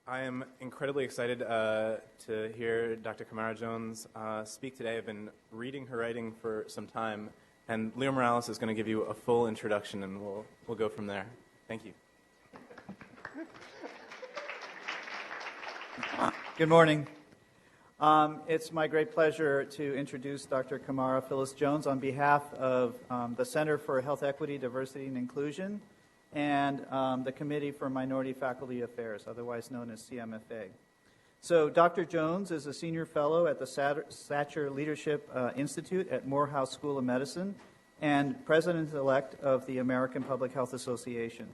I am incredibly excited to hear Dr. Camara Jones speak today. I've been reading her writing for some time, and Leo Morales is going to give you a full introduction, and we'll go from there. Thank you. Good morning. It's my great pleasure to introduce Dr. Camara Phyllis Jones on behalf of the Center for Health Equity, Diversity, and Inclusion, and the Committee for Minority Faculty Affairs, otherwise known as CMFA. So Dr. Jones is a senior fellow at the Satcher Leadership Institute at Morehouse School of Medicine and president-elect of the American Public Health Association.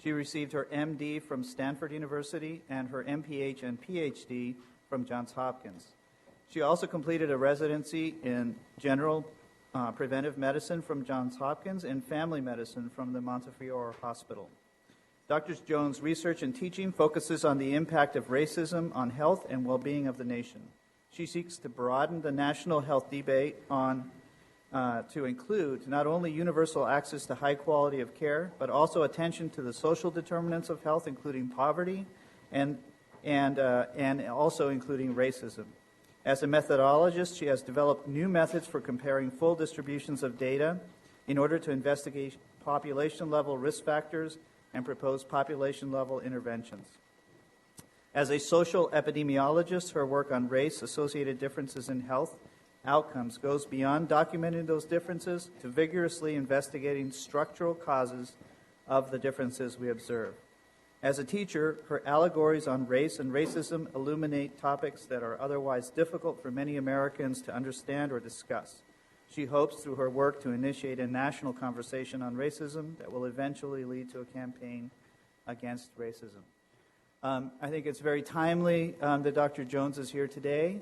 She received her MD from Stanford University and her MPH and PhD from Johns Hopkins. She also completed a residency in general preventive medicine from Johns Hopkins and family medicine from the Montefiore Hospital. Dr. Jones' research and teaching focuses on the impact of racism on health and well-being of the nation. She seeks to broaden the national health debate to include not only universal access to high quality of care, but also attention to the social determinants of health, including poverty and also including racism. As a methodologist, she has developed new methods for comparing full distributions of data in order to investigate population-level risk factors and propose population-level interventions. As a social epidemiologist, her work on race-associated differences in health outcomes goes beyond documenting those differences to vigorously investigating structural causes of the differences we observe. As a teacher, her allegories on race and racism illuminate topics that are otherwise difficult for many Americans to understand or discuss. She hopes through her work to initiate a national conversation on racism that will eventually lead to a campaign against racism. I think it's very timely that Dr. Jones is here today,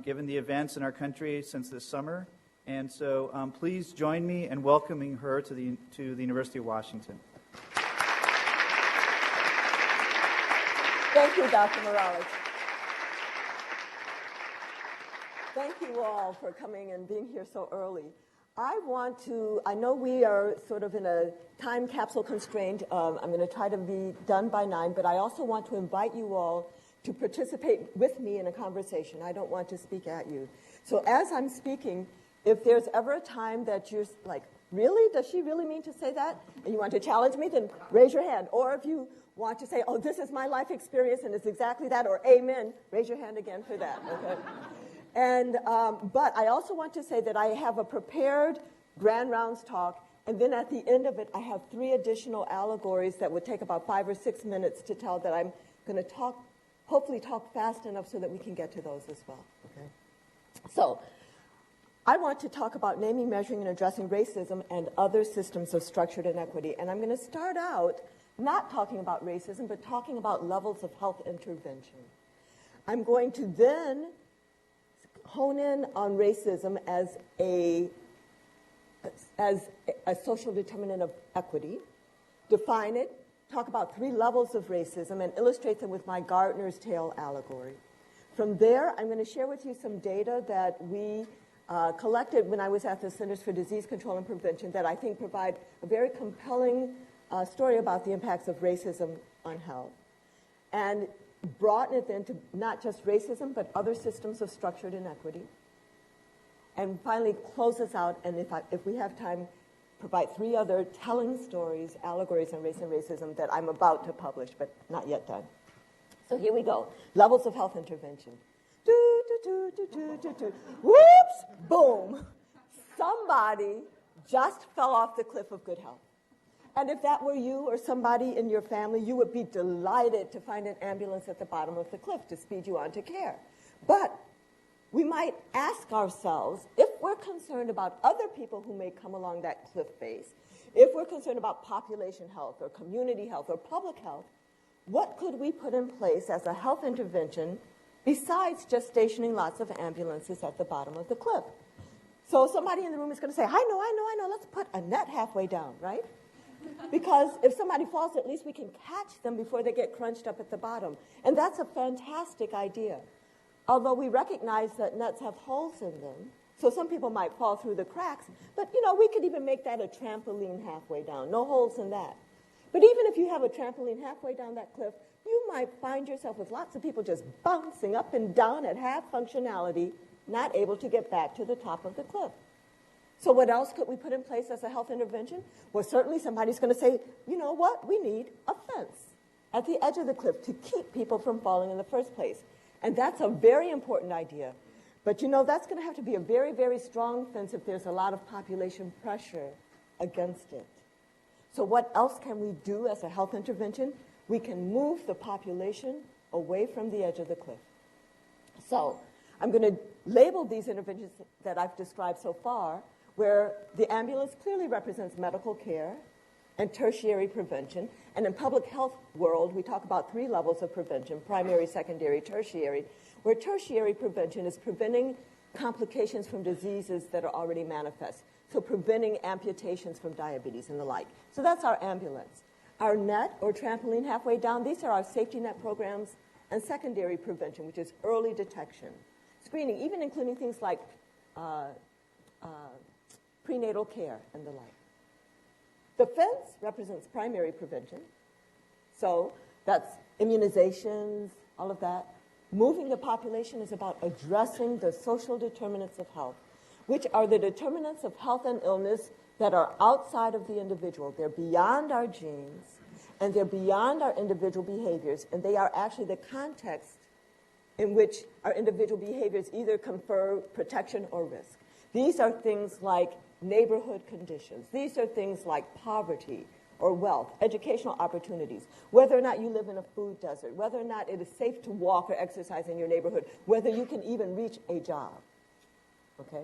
given the events in our country since this summer. And so please join me in welcoming her to the University of Washington. Thank you, Dr. Morales. Thank you all for coming and being here so early. I know we are sort of in a time capsule constraint. I'm going to try to be done by 9, but I also want to invite you all to participate with me in a conversation. I don't want to speak at you. So as I'm speaking, if there's ever a time that you're like, really? Does she really mean to say that? And you want to challenge me, then raise your hand. Or if you want to say, oh, this is my life experience and it's exactly that, or amen, raise your hand again for that, okay? And, but I also want to say that I have a prepared Grand Rounds talk, and then at the end of it, I have 3 additional allegories that would take about 5 or 6 minutes to tell that I'm going to hopefully talk fast enough so that we can get to those as well, okay? So, I want to talk about naming, measuring, and addressing racism and other systems of structured inequity, and I'm going to start out not talking about racism, but talking about levels of health intervention. I'm going to then hone in on racism as a social determinant of equity, define it, talk about 3 levels of racism, and illustrate them with my Gardner's tail allegory. From there, I'm going to share with you some data that we collected when I was at the Centers for Disease Control and Prevention that I think provide a very compelling story about the impacts of racism on health, and broaden it then to not just racism, but other systems of structured inequity. And finally, close us out, and if we have time, provide 3 other telling stories, allegories on race and racism that I'm about to publish, but not yet done. So here we go. Levels of health intervention. Whoops! Boom! Somebody just fell off the cliff of good health. And if that were you or somebody in your family, you would be delighted to find an ambulance at the bottom of the cliff to speed you on to care. But we might ask ourselves, if we're concerned about other people who may come along that cliff face, if we're concerned about population health or community health or public health, what could we put in place as a health intervention besides just stationing lots of ambulances at the bottom of the cliff? So somebody in the room is going to say, I know, let's put a net halfway down, right? Because if somebody falls, at least we can catch them before they get crunched up at the bottom. And that's a fantastic idea. Although we recognize that nets have holes in them, so some people might fall through the cracks. But, we could even make that a trampoline halfway down. No holes in that. But even if you have a trampoline halfway down that cliff, you might find yourself with lots of people just bouncing up and down at half functionality, not able to get back to the top of the cliff. So what else could we put in place as a health intervention? Well, certainly somebody's going to say, you know what, we need a fence at the edge of the cliff to keep people from falling in the first place. And that's a very important idea. But you know, that's going to have to be a very, very strong fence if there's a lot of population pressure against it. So what else can we do as a health intervention? We can move the population away from the edge of the cliff. So I'm going to label these interventions that I've described so far, where the ambulance clearly represents medical care and tertiary prevention. And in public health world, we talk about 3 levels of prevention: primary, secondary, tertiary, where tertiary prevention is preventing complications from diseases that are already manifest. So preventing amputations from diabetes and the like. So that's our ambulance. Our net, or trampoline halfway down, these are our safety net programs and secondary prevention, which is early detection. Screening, even including things like prenatal care and the like. The fence represents primary prevention. So that's immunizations, all of that. Moving the population is about addressing the social determinants of health, which are the determinants of health and illness that are outside of the individual. They're beyond our genes, and they're beyond our individual behaviors, and they are actually the context in which our individual behaviors either confer protection or risk. These are things like neighborhood conditions. These are things like poverty or wealth, educational opportunities, whether or not you live in a food desert, whether or not it is safe to walk or exercise in your neighborhood, whether you can even reach a job. Okay?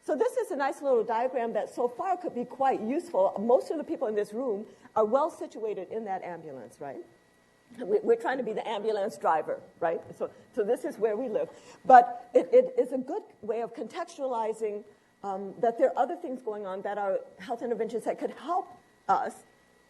So this is a nice little diagram that so far could be quite useful. Most of the people in this room are well situated in that ambulance, right? We're trying to be the ambulance driver, right? So this is where we live. But it is a good way of contextualizing that there are other things going on that are health interventions that could help us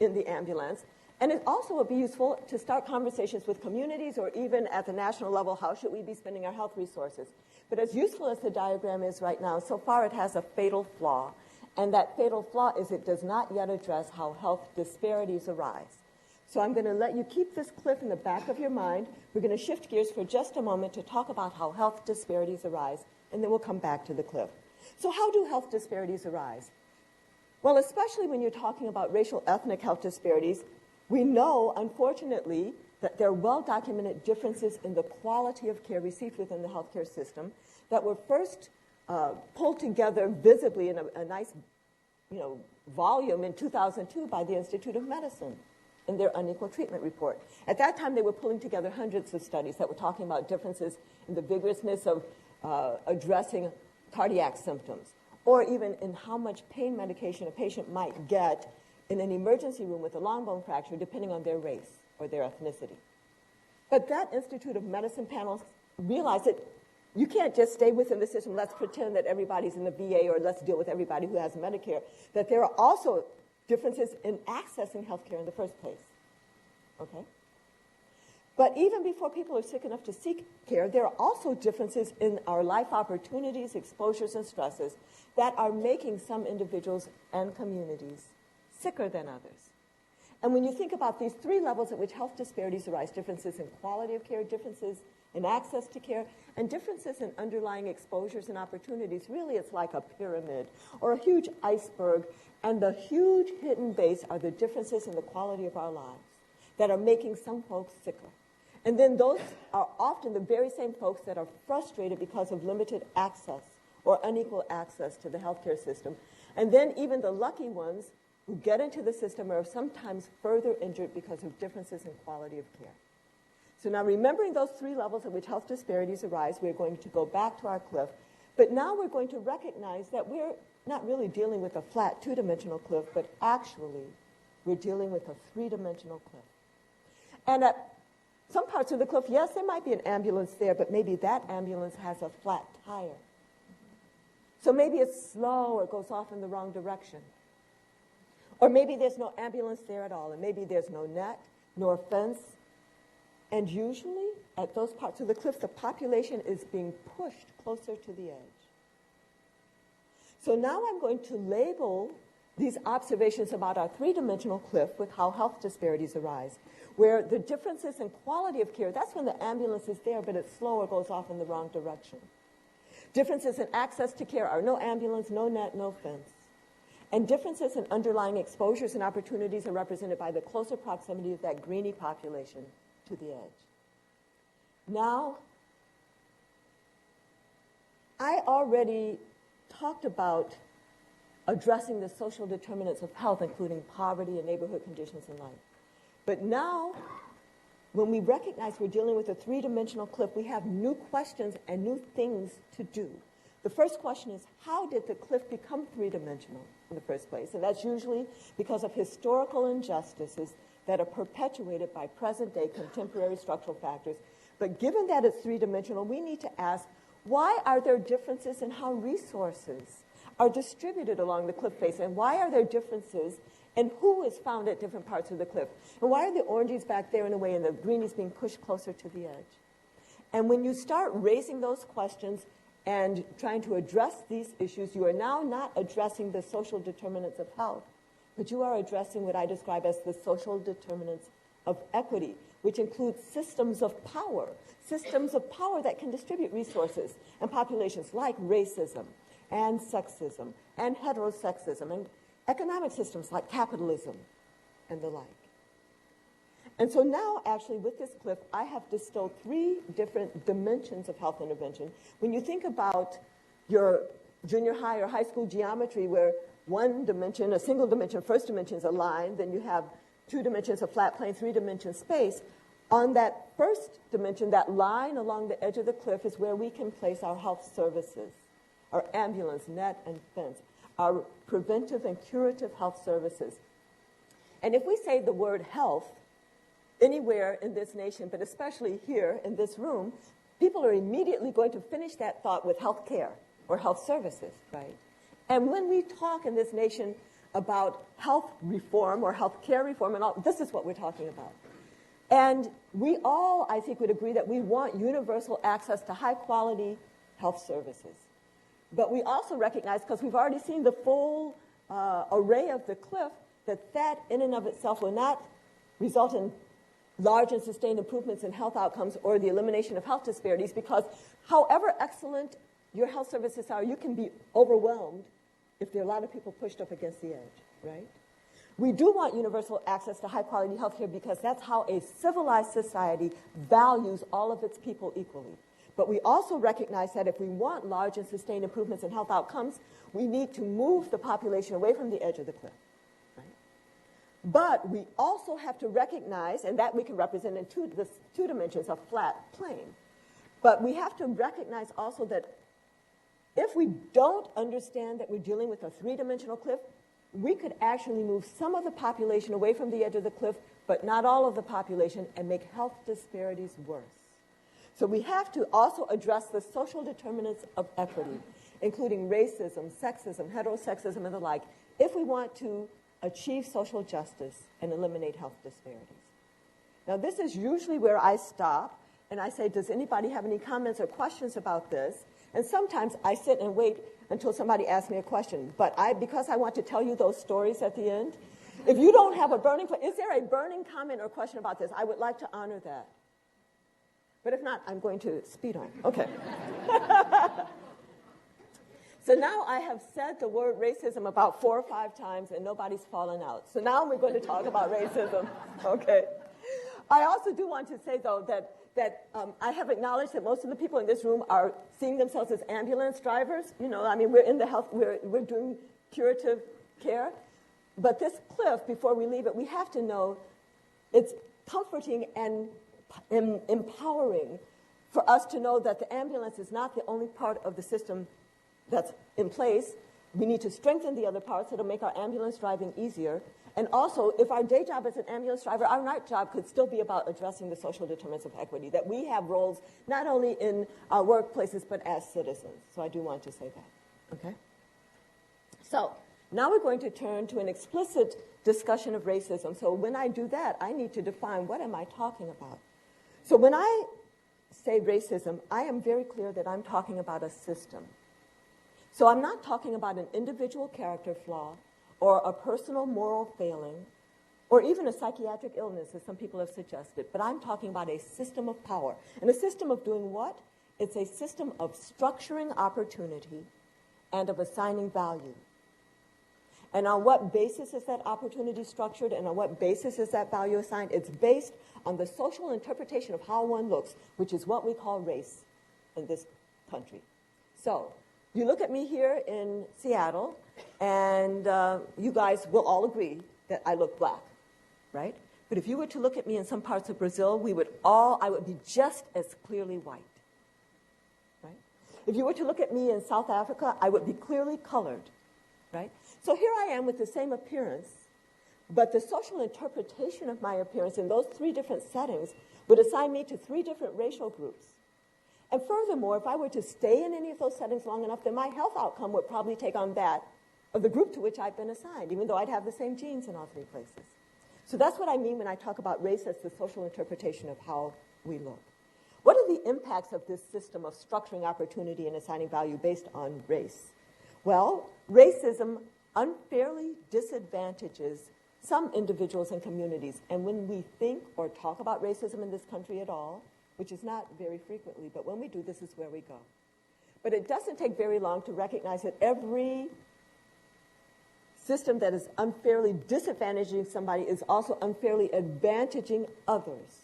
in the ambulance. And it also would be useful to start conversations with communities, or even at the national level, how should we be spending our health resources? But as useful as the diagram is right now, so far it has a fatal flaw. And that fatal flaw is it does not yet address how health disparities arise. So I'm going to let you keep this cliff in the back of your mind. We're going to shift gears for just a moment to talk about how health disparities arise, and then we'll come back to the cliff. So how do health disparities arise? Well, especially when you're talking about racial ethnic health disparities, we know, unfortunately, that there are well-documented differences in the quality of care received within the healthcare system that were first pulled together visibly in a nice volume in 2002 by the Institute of Medicine in their unequal treatment report. At that time, they were pulling together hundreds of studies that were talking about differences in the vigorousness of addressing cardiac symptoms, or even in how much pain medication a patient might get in an emergency room with a long bone fracture, depending on their race or their ethnicity. But that Institute of Medicine panel realized that you can't just stay within the system, let's pretend that everybody's in the VA, or let's deal with everybody who has Medicare, that there are also differences in accessing healthcare in the first place. Okay? But even before people are sick enough to seek care, there are also differences in our life opportunities, exposures, and stresses that are making some individuals and communities sicker than others. And when you think about these 3 levels at which health disparities arise, differences in quality of care, differences in access to care, and differences in underlying exposures and opportunities, really it's like a pyramid or a huge iceberg, and the huge hidden base are the differences in the quality of our lives that are making some folks sicker. And then those are often the very same folks that are frustrated because of limited access or unequal access to the healthcare system. And then even the lucky ones who get into the system are sometimes further injured because of differences in quality of care. So now, remembering those 3 levels at which health disparities arise, we're going to go back to our cliff. But now we're going to recognize that we're not really dealing with a flat 2-dimensional cliff, but actually we're dealing with a 3-dimensional cliff. And at some parts of the cliff, yes, there might be an ambulance there, but maybe that ambulance has a flat tire. So maybe it's slow or goes off in the wrong direction. Or maybe there's no ambulance there at all, and maybe there's no net, nor fence. And usually, at those parts of the cliff, the population is being pushed closer to the edge. So now I'm going to label these observations about our three-dimensional cliff with how health disparities arise, where the differences in quality of care, that's when the ambulance is there, but it's slow or goes off in the wrong direction. Differences in access to care are no ambulance, no net, no fence. And differences in underlying exposures and opportunities are represented by the closer proximity of that greeny population to the edge. Now, I already talked about addressing the social determinants of health, including poverty and neighborhood conditions and life. But now, when we recognize we're dealing with a three-dimensional cliff, we have new questions and new things to do. The first question is, how did the cliff become three-dimensional in the first place? And that's usually because of historical injustices that are perpetuated by present-day contemporary structural factors. But given that it's three-dimensional, we need to ask, why are there differences in how resources are distributed along the cliff face? And why are there differences in who is found at different parts of the cliff? And why are the oranges back there in a way and the greenies being pushed closer to the edge? And when you start raising those questions and trying to address these issues, you are now not addressing the social determinants of health, but you are addressing what I describe as the social determinants of equity, which includes systems of power that can distribute resources and populations like racism and sexism and heterosexism and economic systems like capitalism and the like. And so now, actually, with this cliff, I have distilled three different dimensions of health intervention. When you think about your junior high or high school geometry, where one dimension, a single dimension, first dimension is a line, then you have 2 dimensions, a flat plane, 3 dimension space. On that first dimension, that line along the edge of the cliff is where we can place our health services, our ambulance, net, and fence, our preventive and curative health services. And if we say the word health anywhere in this nation, but especially here in this room, people are immediately going to finish that thought with health care or health services, right? And when we talk in this nation about health reform or health care reform, and all, this is what we're talking about. And we all, I think, would agree that we want universal access to high-quality health services. But we also recognize, because we've already seen the full array of the cliff, that that in and of itself will not result in large and sustained improvements in health outcomes or the elimination of health disparities, because however excellent your health services are, you can be overwhelmed if there are a lot of people pushed up against the edge, right? We do want universal access to high-quality health care because that's how a civilized society values all of its people equally. But we also recognize that if we want large and sustained improvements in health outcomes, we need to move the population away from the edge of the cliff. Right? But we also have to recognize, and that we can represent in two dimensions, a flat plane. But we have to recognize also that if we don't understand that we're dealing with a three-dimensional cliff, we could actually move some of the population away from the edge of the cliff, but not all of the population, and make health disparities worse. So we have to also address the social determinants of equity, including racism, sexism, heterosexism, and the like, if we want to achieve social justice and eliminate health disparities. Now, this is usually where I stop, and I say, does anybody have any comments or questions about this? And sometimes I sit and wait until somebody asks me a question. But because I want to tell you those stories at the end, if you don't have a burning, is there a burning comment or question about this? I would like to honor that. But if not, I'm going to speed on. Okay. So now I have said the word racism about 4 or 5 times, and nobody's fallen out. So now we're going to talk about racism. Okay. I also do want to say, though, that I have acknowledged that most of the people in this room are seeing themselves as ambulance drivers. You know, I mean, we're in the health, we're doing curative care. But this cliff, before we leave it, we have to know it's comforting and empowering for us to know that the ambulance is not the only part of the system that's in place. We need to strengthen the other parts that'll make our ambulance driving easier. And also, if our day job as an ambulance driver, our night job could still be about addressing the social determinants of equity, that we have roles not only in our workplaces, but as citizens. So I do want to say that, okay? So now we're going to turn to an explicit discussion of racism. So when I do that, I need to define what am I talking about. So when I say racism, I am very clear that I'm talking about a system. So I'm not talking about an individual character flaw or a personal moral failing, or even a psychiatric illness, as some people have suggested. But I'm talking about a system of power. And a system of doing what? It's a system of structuring opportunity and of assigning value. And on what basis is that opportunity structured, and on what basis is that value assigned? It's based on the social interpretation of how one looks, which is what we call race in this country. So you look at me here in Seattle, and you guys will all agree that I look black, right? But if you were to look at me in some parts of Brazil, I would be just as clearly white, right? If you were to look at me in South Africa, I would be clearly colored, right? So here I am with the same appearance, but the social interpretation of my appearance in those three different settings would assign me to three different racial groups. And furthermore, if I were to stay in any of those settings long enough, then my health outcome would probably take on that of the group to which I've been assigned, even though I'd have the same genes in all three places. So that's what I mean when I talk about race as the social interpretation of how we look. What are the impacts of this system of structuring opportunity and assigning value based on race? Well, racism unfairly disadvantages some individuals and communities. And when we think or talk about racism in this country at all, which is not very frequently, but when we do, this is where we go. But it doesn't take very long to recognize that every system that is unfairly disadvantaging somebody is also unfairly advantaging others.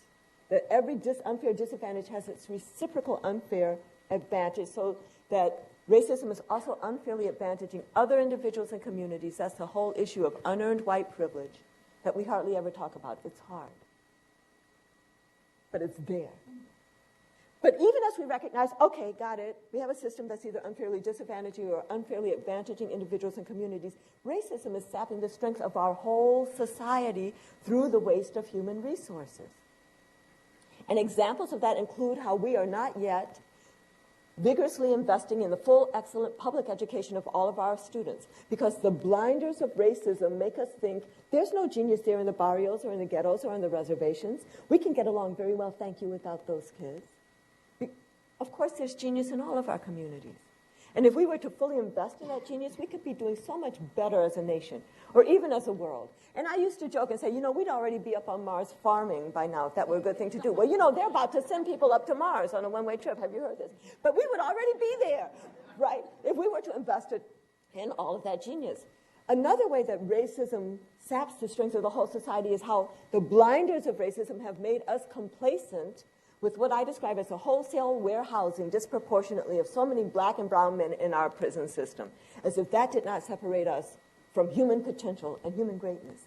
That every unfair disadvantage has its reciprocal unfair advantage, so that racism is also unfairly advantaging other individuals and communities. That's the whole issue of unearned white privilege that we hardly ever talk about. It's hard, but it's there. But even as we recognize, okay, got it, we have a system that's either unfairly disadvantaging or unfairly advantaging individuals and communities, racism is sapping the strength of our whole society through the waste of human resources. And examples of that include how we are not yet vigorously investing in the full, excellent public education of all of our students, because the blinders of racism make us think there's no genius there in the barrios or in the ghettos or on the reservations. We can get along very well, thank you, without those kids. Of course, there's genius in all of our communities. And if we were to fully invest in that genius, we could be doing so much better as a nation, or even as a world. And I used to joke and say, we'd already be up on Mars farming by now if that were a good thing to do. Well, they're about to send people up to Mars on a one-way trip. Have you heard this? But we would already be there, right, if we were to invest it in all of that genius. Another way that racism saps the strength of the whole society is how the blinders of racism have made us complacent with what I describe as a wholesale warehousing disproportionately of so many black and brown men in our prison system, as if that did not separate us from human potential and human greatness.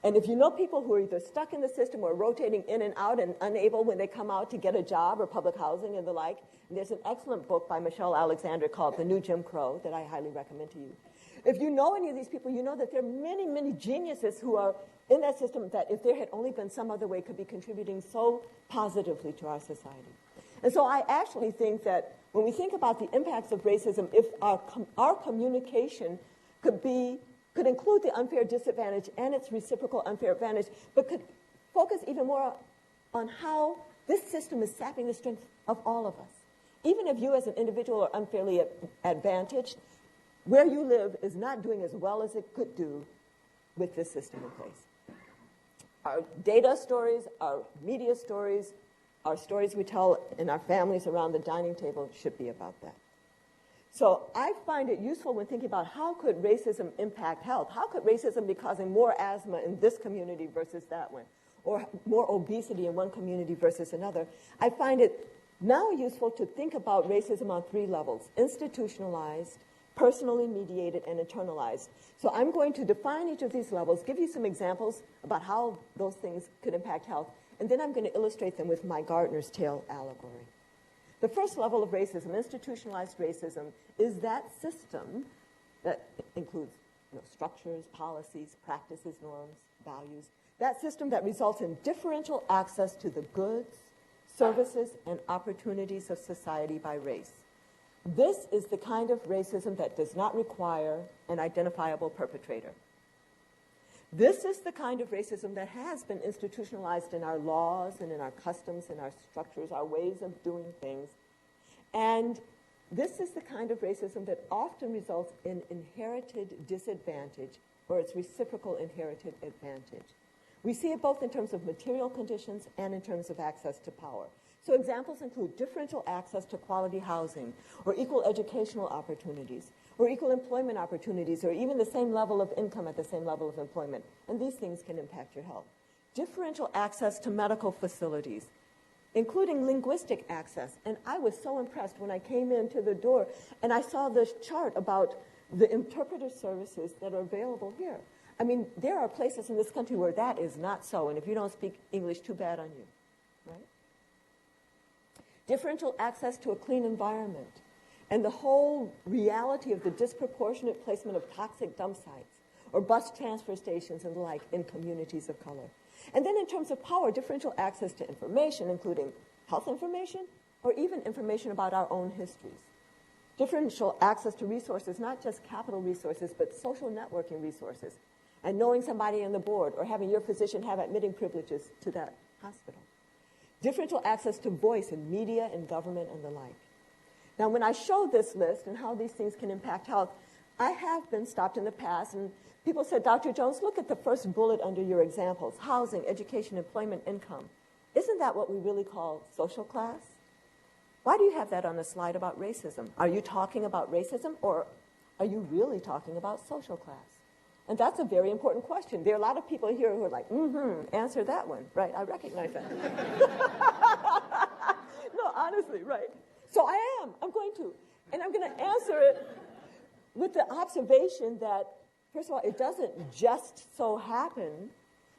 And if you know people who are either stuck in the system or rotating in and out and unable when they come out to get a job or public housing and the like, and there's an excellent book by Michelle Alexander called The New Jim Crow that I highly recommend to you. If you know any of these people, you know that there are many, many geniuses who are in that system that if there had only been some other way could be contributing so positively to our society. And so I actually think that when we think about the impacts of racism, if our communication could include the unfair disadvantage and its reciprocal unfair advantage, but could focus even more on how this system is sapping the strength of all of us. Even if you as an individual are unfairly advantaged, where you live is not doing as well as it could do with this system in place. Our data stories, our media stories, our stories we tell in our families around the dining table should be about that. So I find it useful when thinking about how could racism impact health? How could racism be causing more asthma in this community versus that one? Or more obesity in one community versus another? I find it now useful to think about racism on three levels: institutionalized, personally mediated, and internalized. So I'm going to define each of these levels, give you some examples about how those things could impact health, and then I'm going to illustrate them with my Gardner's tail allegory. The first level of racism, institutionalized racism, is that system that includes structures, policies, practices, norms, values, that system that results in differential access to the goods, services, and opportunities of society by race. This is the kind of racism that does not require an identifiable perpetrator. This is the kind of racism that has been institutionalized in our laws and in our customs and our structures, our ways of doing things. And this is the kind of racism that often results in inherited disadvantage or its reciprocal inherited advantage. We see it both in terms of material conditions and in terms of access to power. So examples include differential access to quality housing, or equal educational opportunities, or equal employment opportunities, or even the same level of income at the same level of employment. And these things can impact your health. Differential access to medical facilities, including linguistic access. And I was so impressed when I came into the door and I saw this chart about the interpreter services that are available here. I mean, there are places in this country where that is not so. And if you don't speak English, too bad on you, right? Differential access to a clean environment, and the whole reality of the disproportionate placement of toxic dump sites or bus transfer stations and the like in communities of color. And then in terms of power, differential access to information, including health information or even information about our own histories. Differential access to resources, not just capital resources, but social networking resources, and knowing somebody on the board or having your physician have admitting privileges to that hospital. Differential access to voice in media and government and the like. Now, when I show this list and how these things can impact health, I have been stopped in the past, and people said, Dr. Jones, look at the first bullet under your examples: housing, education, employment, income. Isn't that what we really call social class? Why do you have that on a slide about racism? Are you talking about racism, or are you really talking about social class? And that's a very important question. There are a lot of people here who are like, answer that one, right? I recognize that. No, honestly, right. So I'm going to. And I'm going to answer it with the observation that, first of all, it doesn't just so happen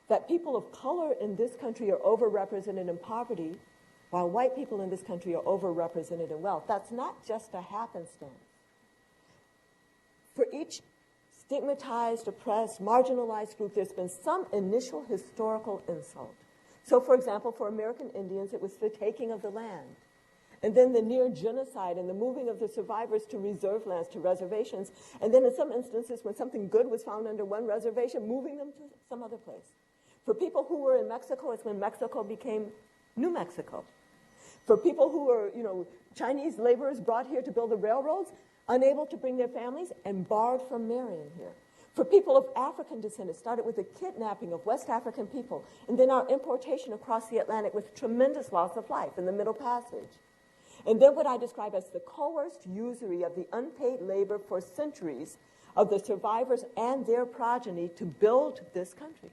that people of color in this country are overrepresented in poverty, while white people in this country are overrepresented in wealth. That's not just a happenstance. For each stigmatized, oppressed, marginalized group, there's been some initial historical insult. So, for example, for American Indians, it was the taking of the land, and then the near genocide and the moving of the survivors to reserve lands, to reservations, and then in some instances, when something good was found under one reservation, moving them to some other place. For people who were in Mexico, it's when Mexico became New Mexico. For people who were, Chinese laborers brought here to build the railroads, unable to bring their families, and barred from marrying here. For people of African descent, it started with the kidnapping of West African people, and then our importation across the Atlantic with tremendous loss of life in the Middle Passage. And then what I describe as the coerced usury of the unpaid labor for centuries of the survivors and their progeny to build this country.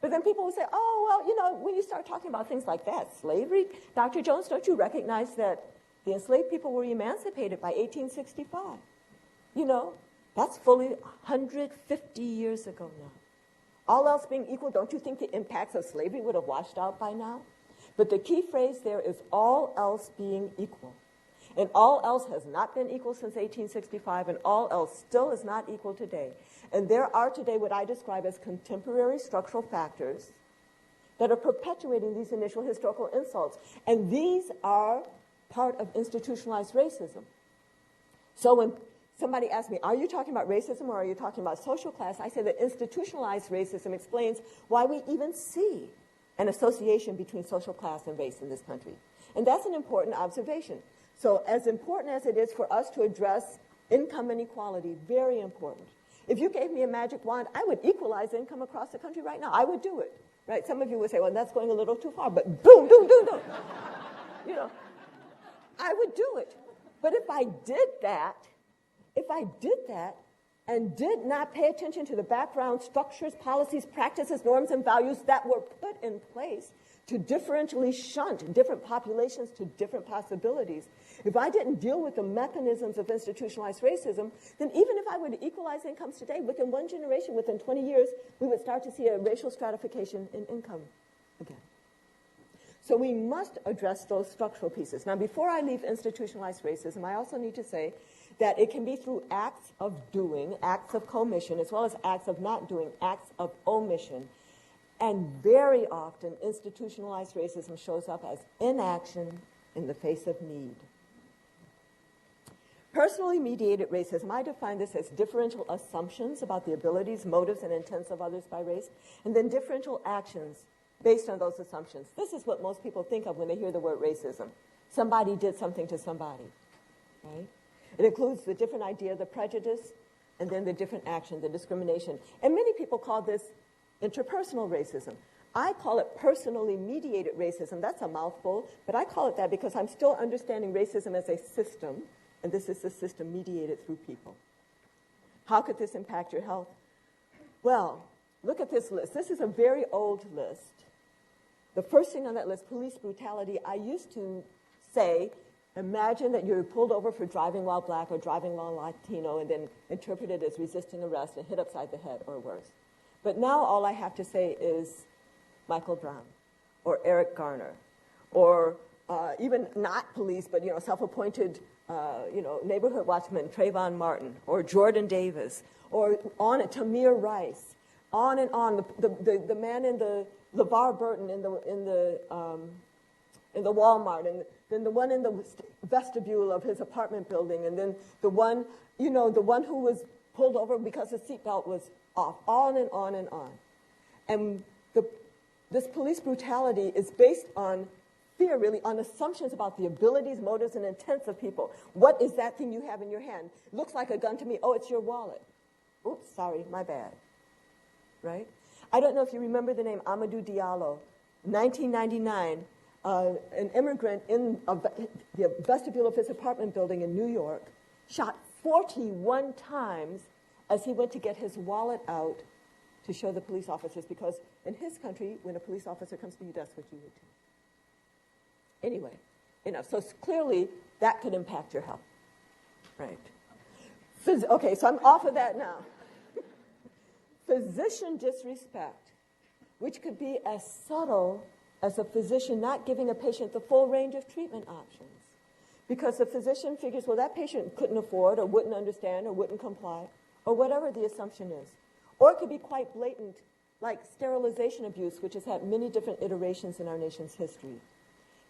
But then people will say, oh, well, when you start talking about things like that, slavery, Dr. Jones, don't you recognize that the enslaved people were emancipated by 1865? That's fully 150 years ago now. All else being equal, don't you think the impacts of slavery would have washed out by now? But the key phrase there is all else being equal. And all else has not been equal since 1865, and all else still is not equal today. And there are today what I describe as contemporary structural factors that are perpetuating these initial historical insults. And these are part of institutionalized racism. So when somebody asks me, are you talking about racism or are you talking about social class? I say that institutionalized racism explains why we even see an association between social class and race in this country. And that's an important observation. So as important as it is for us to address income inequality, very important. If you gave me a magic wand, I would equalize income across the country right now. I would do it. Right? Some of you would say, well, that's going a little too far, but boom, boom, boom, boom. I would do it. But if I did that and did not pay attention to the background structures, policies, practices, norms, and values that were put in place to differentially shunt different populations to different possibilities, if I didn't deal with the mechanisms of institutionalized racism, then even if I were to equalize incomes today, within one generation, within 20 years, we would start to see a racial stratification in income again. So we must address those structural pieces. Now, before I leave institutionalized racism, I also need to say that it can be through acts of doing, acts of commission, as well as acts of not doing, acts of omission. And very often, institutionalized racism shows up as inaction in the face of need. Personally mediated racism, I define this as differential assumptions about the abilities, motives, and intents of others by race, and then differential actions based on those assumptions. This is what most people think of when they hear the word racism. Somebody did something to somebody, right? It includes the different idea, the prejudice, and then the different action, the discrimination. And many people call this interpersonal racism. I call it personally-mediated racism. That's a mouthful, but I call it that because I'm still understanding racism as a system, and this is a system mediated through people. How could this impact your health? Well, look at this list. This is a very old list. The first thing on that list, police brutality, I used to say, imagine that you're pulled over for driving while black or driving while Latino and then interpreted as resisting arrest and hit upside the head or worse. But now all I have to say is Michael Brown or Eric Garner or even not police, but self-appointed neighborhood watchman Trayvon Martin or Jordan Davis or on it, Tamir Rice, on and on. The man in the LeVar Burton in the Walmart, and then the one in the vestibule of his apartment building, and then the one who was pulled over because his seatbelt was off, on and on and on. And this police brutality is based on fear, really, on assumptions about the abilities, motives, and intents of people. What is that thing you have in your hand? Looks like a gun to me. Oh, it's your wallet. Oops, sorry, my bad. Right? I don't know if you remember the name Amadou Diallo. 1999, an immigrant in the vestibule of his apartment building in New York shot 41 times as he went to get his wallet out to show the police officers, because in his country, when a police officer comes to you, that's what you would do. Anyway, so clearly that could impact your health. Right. Okay, so I'm off of that now. Physician disrespect, which could be as subtle as a physician not giving a patient the full range of treatment options. Because the physician figures, well, that patient couldn't afford or wouldn't understand or wouldn't comply, or whatever the assumption is. Or it could be quite blatant, like sterilization abuse, which has had many different iterations in our nation's history.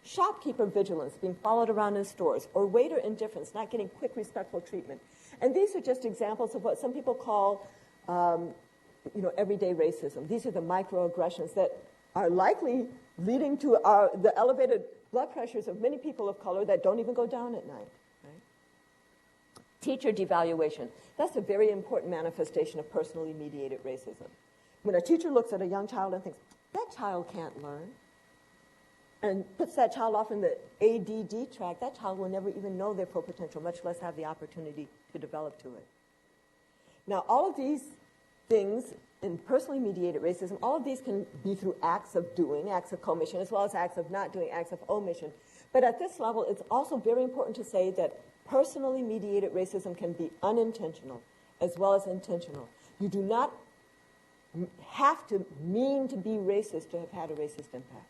Shopkeeper vigilance, being followed around in stores, or waiter indifference, not getting quick, respectful treatment. And these are just examples of what some people call everyday racism. These are the microaggressions that are likely leading to the elevated blood pressures of many people of color that don't even go down at night. Right? Teacher devaluation. That's a very important manifestation of personally mediated racism. When a teacher looks at a young child and thinks, that child can't learn, and puts that child off in the ADD track, that child will never even know their full potential, much less have the opportunity to develop to it. Now, all of these things in personally mediated racism, all of these can be through acts of doing, acts of commission, as well as acts of not doing, acts of omission. But at this level, it's also very important to say that personally mediated racism can be unintentional as well as intentional. You do not have to mean to be racist to have had a racist impact.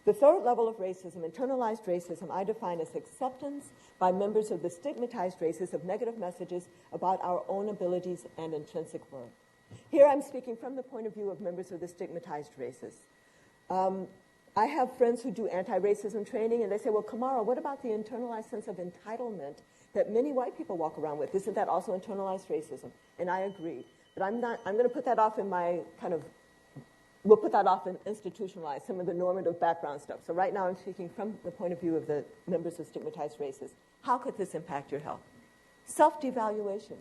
The third level of racism, internalized racism, I define as acceptance by members of the stigmatized races of negative messages about our own abilities and intrinsic worth. Here I'm speaking from the point of view of members of the stigmatized races. I have friends who do anti-racism training, and they say, well, Camara, what about the internalized sense of entitlement that many white people walk around with? Isn't that also internalized racism? And I agree. But I'm going to put that off in my we'll put that off in institutionalized, some of the normative background stuff. So right now I'm speaking from the point of view of the members of stigmatized races. How could this impact your health? Self-devaluation,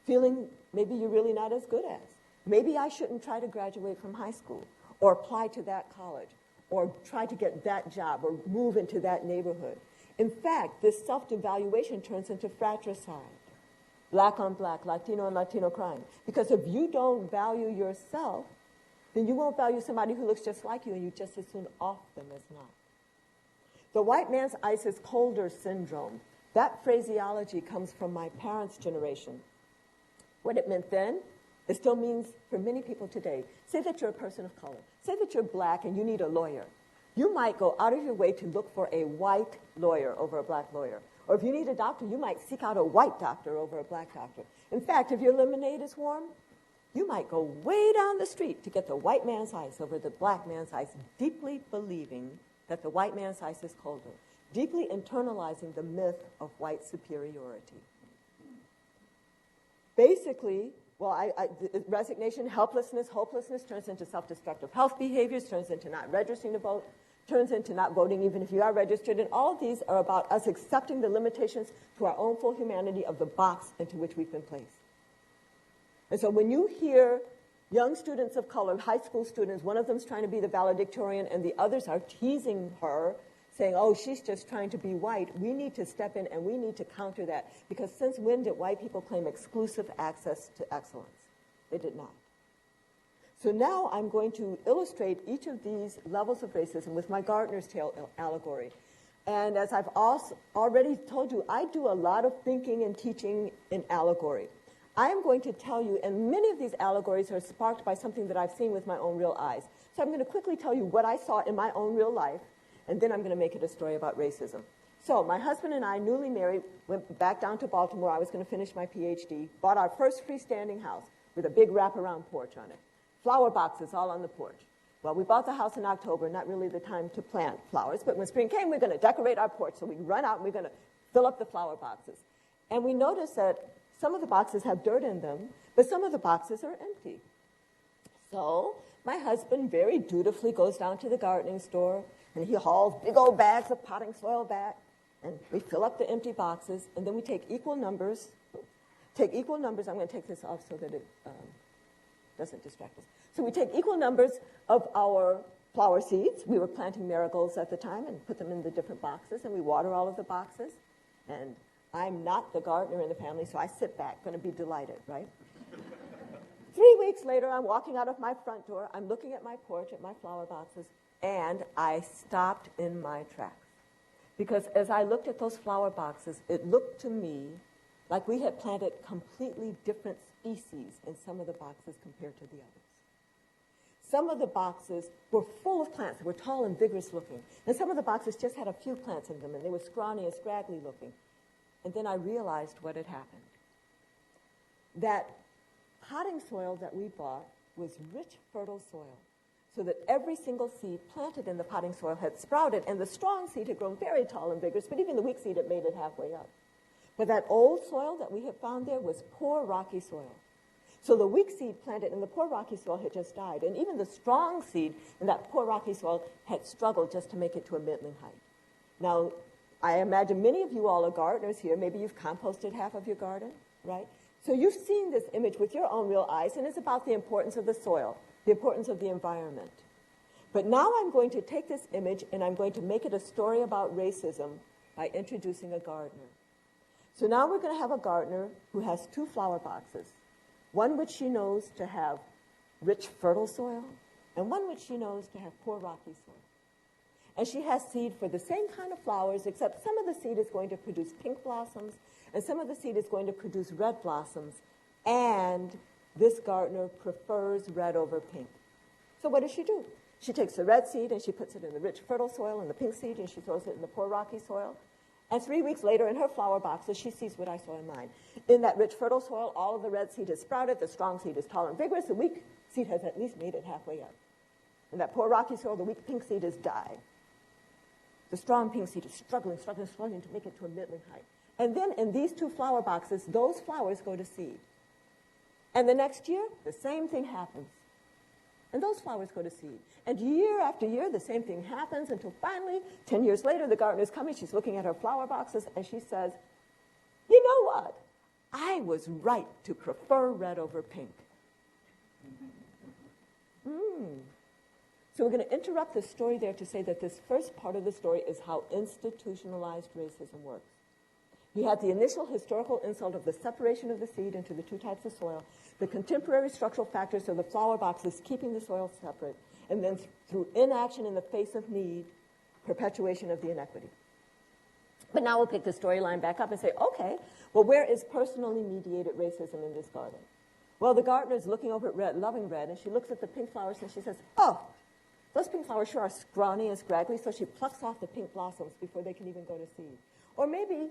feeling maybe you're really not as good as. Maybe I shouldn't try to graduate from high school or apply to that college or try to get that job or move into that neighborhood. In fact, this self-devaluation turns into fratricide, black on black, Latino on Latino crime. Because if you don't value yourself, then you won't value somebody who looks just like you, and you just as soon off them as not. The white man's ice is colder syndrome. That phraseology comes from my parents' generation. What it meant then, it still means for many people today. Say that you're a person of color. Say that you're black and you need a lawyer. You might go out of your way to look for a white lawyer over a black lawyer. Or if you need a doctor, you might seek out a white doctor over a black doctor. In fact, if your lemonade is warm, you might go way down the street to get the white man's ice over the black man's ice, deeply believing that the white man's ice is colder, deeply internalizing the myth of white superiority. Basically, resignation, helplessness, hopelessness turns into self-destructive health behaviors, turns into not registering to vote, turns into not voting even if you are registered. And all of these are about us accepting the limitations to our own full humanity of the box into which we've been placed. And so when you hear young students of color, high school students, one of them's trying to be the valedictorian and the others are teasing her, saying, oh, she's just trying to be white, we need to step in and we need to counter that. Because since when did white people claim exclusive access to excellence? They did not. So now I'm going to illustrate each of these levels of racism with my Gardner's Tale allegory. And as I've also already told you, I do a lot of thinking and teaching in allegory. I am going to tell you, and many of these allegories are sparked by something that I've seen with my own real eyes. So I'm going to quickly tell you what I saw in my own real life, and then I'm going to make it a story about racism. So my husband and I, newly married, went back down to Baltimore. I was going to finish my PhD, bought our first freestanding house with a big wraparound porch on it. Flower boxes all on the porch. Well, we bought the house in October, not really the time to plant flowers, but when spring came, we're going to decorate our porch. So we run out and we're going to fill up the flower boxes. And we noticed that some of the boxes have dirt in them, but some of the boxes are empty. So my husband very dutifully goes down to the gardening store, and he hauls big old bags of potting soil back, and we fill up the empty boxes, and then we take equal numbers. I'm going to take this off so that it doesn't distract us. So we take equal numbers of our flower seeds. We were planting marigolds at the time and put them in the different boxes, and we water all of the boxes. And I'm not the gardener in the family, so I sit back, going to be delighted, right? 3 weeks later, I'm walking out of my front door. I'm looking at my porch, at my flower boxes, and I stopped in my tracks. Because as I looked at those flower boxes, it looked to me like we had planted completely different species in some of the boxes compared to the others. Some of the boxes were full of plants that were tall and vigorous looking. And some of the boxes just had a few plants in them, and they were scrawny and scraggly looking. And then I realized what had happened. That potting soil that we bought was rich, fertile soil, so that every single seed planted in the potting soil had sprouted, and the strong seed had grown very tall and vigorous, but even the weak seed had made it halfway up. But that old soil that we had found there was poor, rocky soil. So the weak seed planted in the poor, rocky soil had just died, and even the strong seed in that poor, rocky soil had struggled just to make it to a middling height. Now, I imagine many of you all are gardeners here. Maybe you've composted half of your garden, right? So you've seen this image with your own real eyes, and it's about the importance of the soil, the importance of the environment. But now I'm going to take this image and I'm going to make it a story about racism by introducing a gardener. So now we're going to have a gardener who has two flower boxes, one which she knows to have rich, fertile soil, and one which she knows to have poor, rocky soil. And she has seed for the same kind of flowers, except some of the seed is going to produce pink blossoms, and some of the seed is going to produce red blossoms, and this gardener prefers red over pink. So what does she do? She takes the red seed and she puts it in the rich, fertile soil, and the pink seed, and she throws it in the poor, rocky soil. And 3 weeks later, in her flower boxes, she sees what I saw in mine. In that rich, fertile soil, all of the red seed has sprouted. The strong seed is tall and vigorous. The weak seed has at least made it halfway up. In that poor, rocky soil, the weak pink seed has died. The strong pink seed is struggling to make it to a middling height. And then in these two flower boxes, those flowers go to seed. And the next year, the same thing happens. And those flowers go to seed. And year after year, the same thing happens until finally, 10 years later, the gardener's coming. She's looking at her flower boxes, and she says, you know what? I was right to prefer red over pink. So we're going to interrupt the story there to say that this first part of the story is how institutionalized racism works. You had the initial historical insult of the separation of the seed into the two types of soil, the contemporary structural factors of the flower boxes keeping the soil separate, and then through inaction in the face of need, perpetuation of the inequity. But now we'll pick the storyline back up and say, okay, well, where is personally mediated racism in this garden? Well, the gardener is looking over at red, loving red, and she looks at the pink flowers and she says, oh, those pink flowers sure are scrawny and scraggly, so she plucks off the pink blossoms before they can even go to seed. Or maybe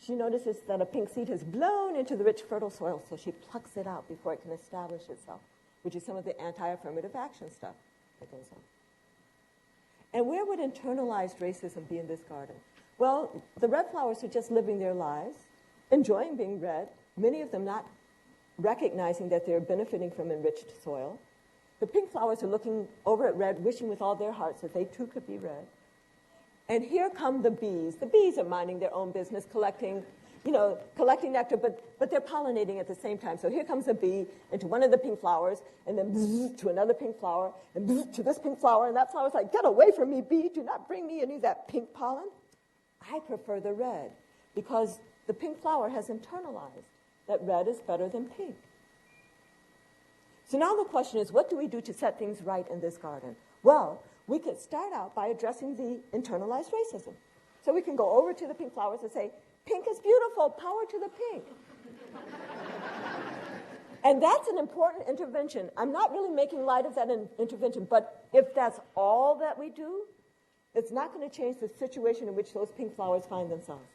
she notices that a pink seed has blown into the rich, fertile soil, so she plucks it out before it can establish itself, which is some of the anti-affirmative action stuff that goes on. And where would internalized racism be in this garden? Well, the red flowers are just living their lives, enjoying being red, many of them not recognizing that they're benefiting from enriched soil. The pink flowers are looking over at red, wishing with all their hearts that they too could be red. And here come the bees. The bees are minding their own business, collecting nectar, but they're pollinating at the same time. So here comes a bee into one of the pink flowers, and then bzz, to another pink flower, and bzz, to this pink flower, and that flower's like, get away from me, bee. Do not bring me any of that pink pollen. I prefer the red, because the pink flower has internalized that red is better than pink. So now the question is, what do we do to set things right in this garden? Well, we could start out by addressing the internalized racism. So we can go over to the pink flowers and say, pink is beautiful, power to the pink. And that's an important intervention. I'm not really making light of that intervention, but if that's all that we do, it's not going to change the situation in which those pink flowers find themselves.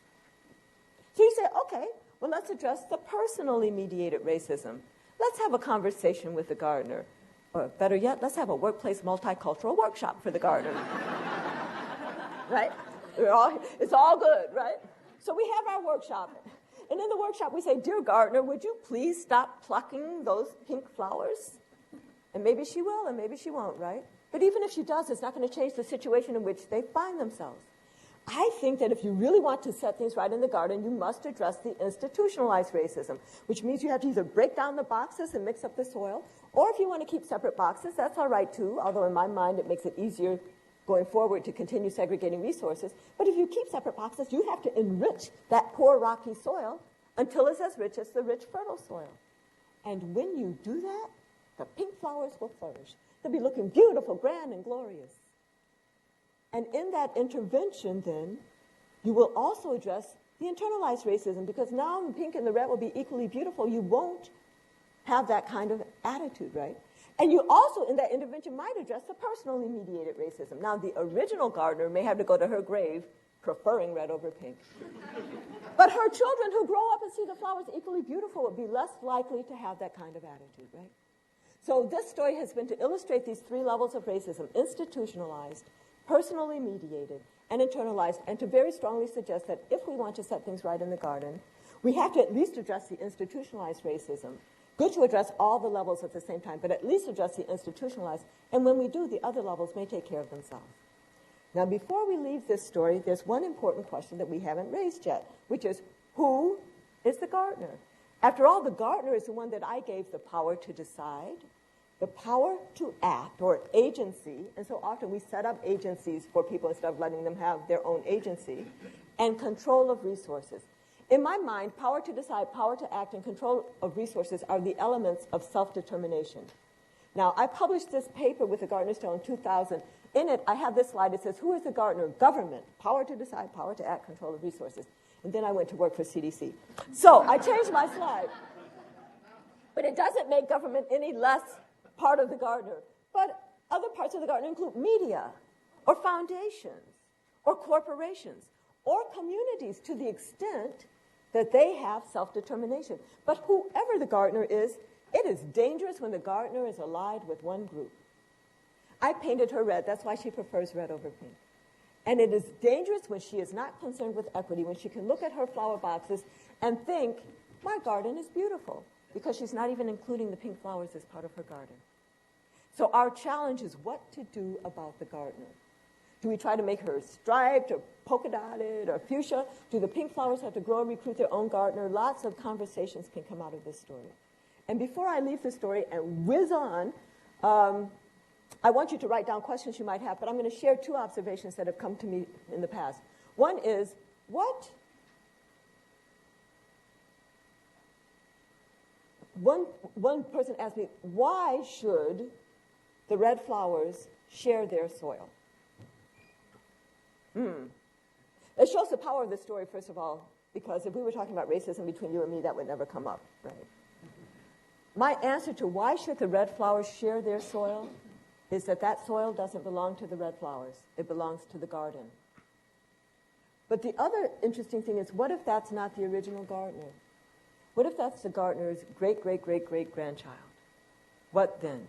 So you say, okay, well, let's address the personally mediated racism. Let's have a conversation with the gardener. Or better yet, let's have a workplace multicultural workshop for the gardener. Right? It's all good, right? So we have our workshop. And in the workshop, we say, dear gardener, would you please stop plucking those pink flowers? And maybe she will, and maybe she won't, right? But even if she does, it's not going to change the situation in which they find themselves. I think that if you really want to set things right in the garden, you must address the institutionalized racism, which means you have to either break down the boxes and mix up the soil, or if you want to keep separate boxes, that's all right too, although in my mind it makes it easier going forward to continue segregating resources. But if you keep separate boxes, you have to enrich that poor rocky soil until it's as rich as the rich fertile soil. And when you do that, the pink flowers will flourish. They'll be looking beautiful, grand, and glorious. And in that intervention, then, you will also address the internalized racism, because now the pink and the red will be equally beautiful. You won't have that kind of attitude, right? And you also, in that intervention, might address the personally mediated racism. Now, the original gardener may have to go to her grave preferring red over pink. But her children who grow up and see the flowers equally beautiful would be less likely to have that kind of attitude, right? So this story has been to illustrate these three levels of racism: institutionalized, personally mediated, and internalized, and to very strongly suggest that if we want to set things right in the garden, we have to at least address the institutionalized racism. Good to address all the levels at the same time, but at least address the institutionalized, and when we do, the other levels may take care of themselves. Now, before we leave this story, there's one important question that we haven't raised yet, which is, who is the gardener? After all, the gardener is the one that I gave the power to decide, the power to act, or agency, and so often we set up agencies for people instead of letting them have their own agency, and control of resources. In my mind, power to decide, power to act, and control of resources are the elements of self-determination. Now, I published this paper with the Gardener's Tale in 2000. In it, I have this slide that says, who is the gardener? Government, power to decide, power to act, control of resources. And then I went to work for CDC. So I changed my slide. But it doesn't make government any less part of the gardener. But other parts of the gardener include media, or foundations, or corporations, or communities to the extent that they have self-determination. But whoever the gardener is, it is dangerous when the gardener is allied with one group. I painted her red. That's why she prefers red over pink. And it is dangerous when she is not concerned with equity, when she can look at her flower boxes and think, my garden is beautiful, because she's not even including the pink flowers as part of her garden. So our challenge is what to do about the gardener. Do we try to make her striped or polka dotted or fuchsia? Do the pink flowers have to grow and recruit their own gardener? Lots of conversations can come out of this story. And before I leave the story and whiz on, I want you to write down questions you might have, but I'm going to share two observations that have come to me in the past. One is, one person asked me, why should the red flowers share their soil? It shows the power of the story, first of all, because if we were talking about racism between you and me, that would never come up, right? My answer to why should the red flowers share their soil is that soil doesn't belong to the red flowers. It belongs to the garden. But the other interesting thing is, what if that's not the original gardener? What if that's the gardener's great-great-great-great-grandchild? What then?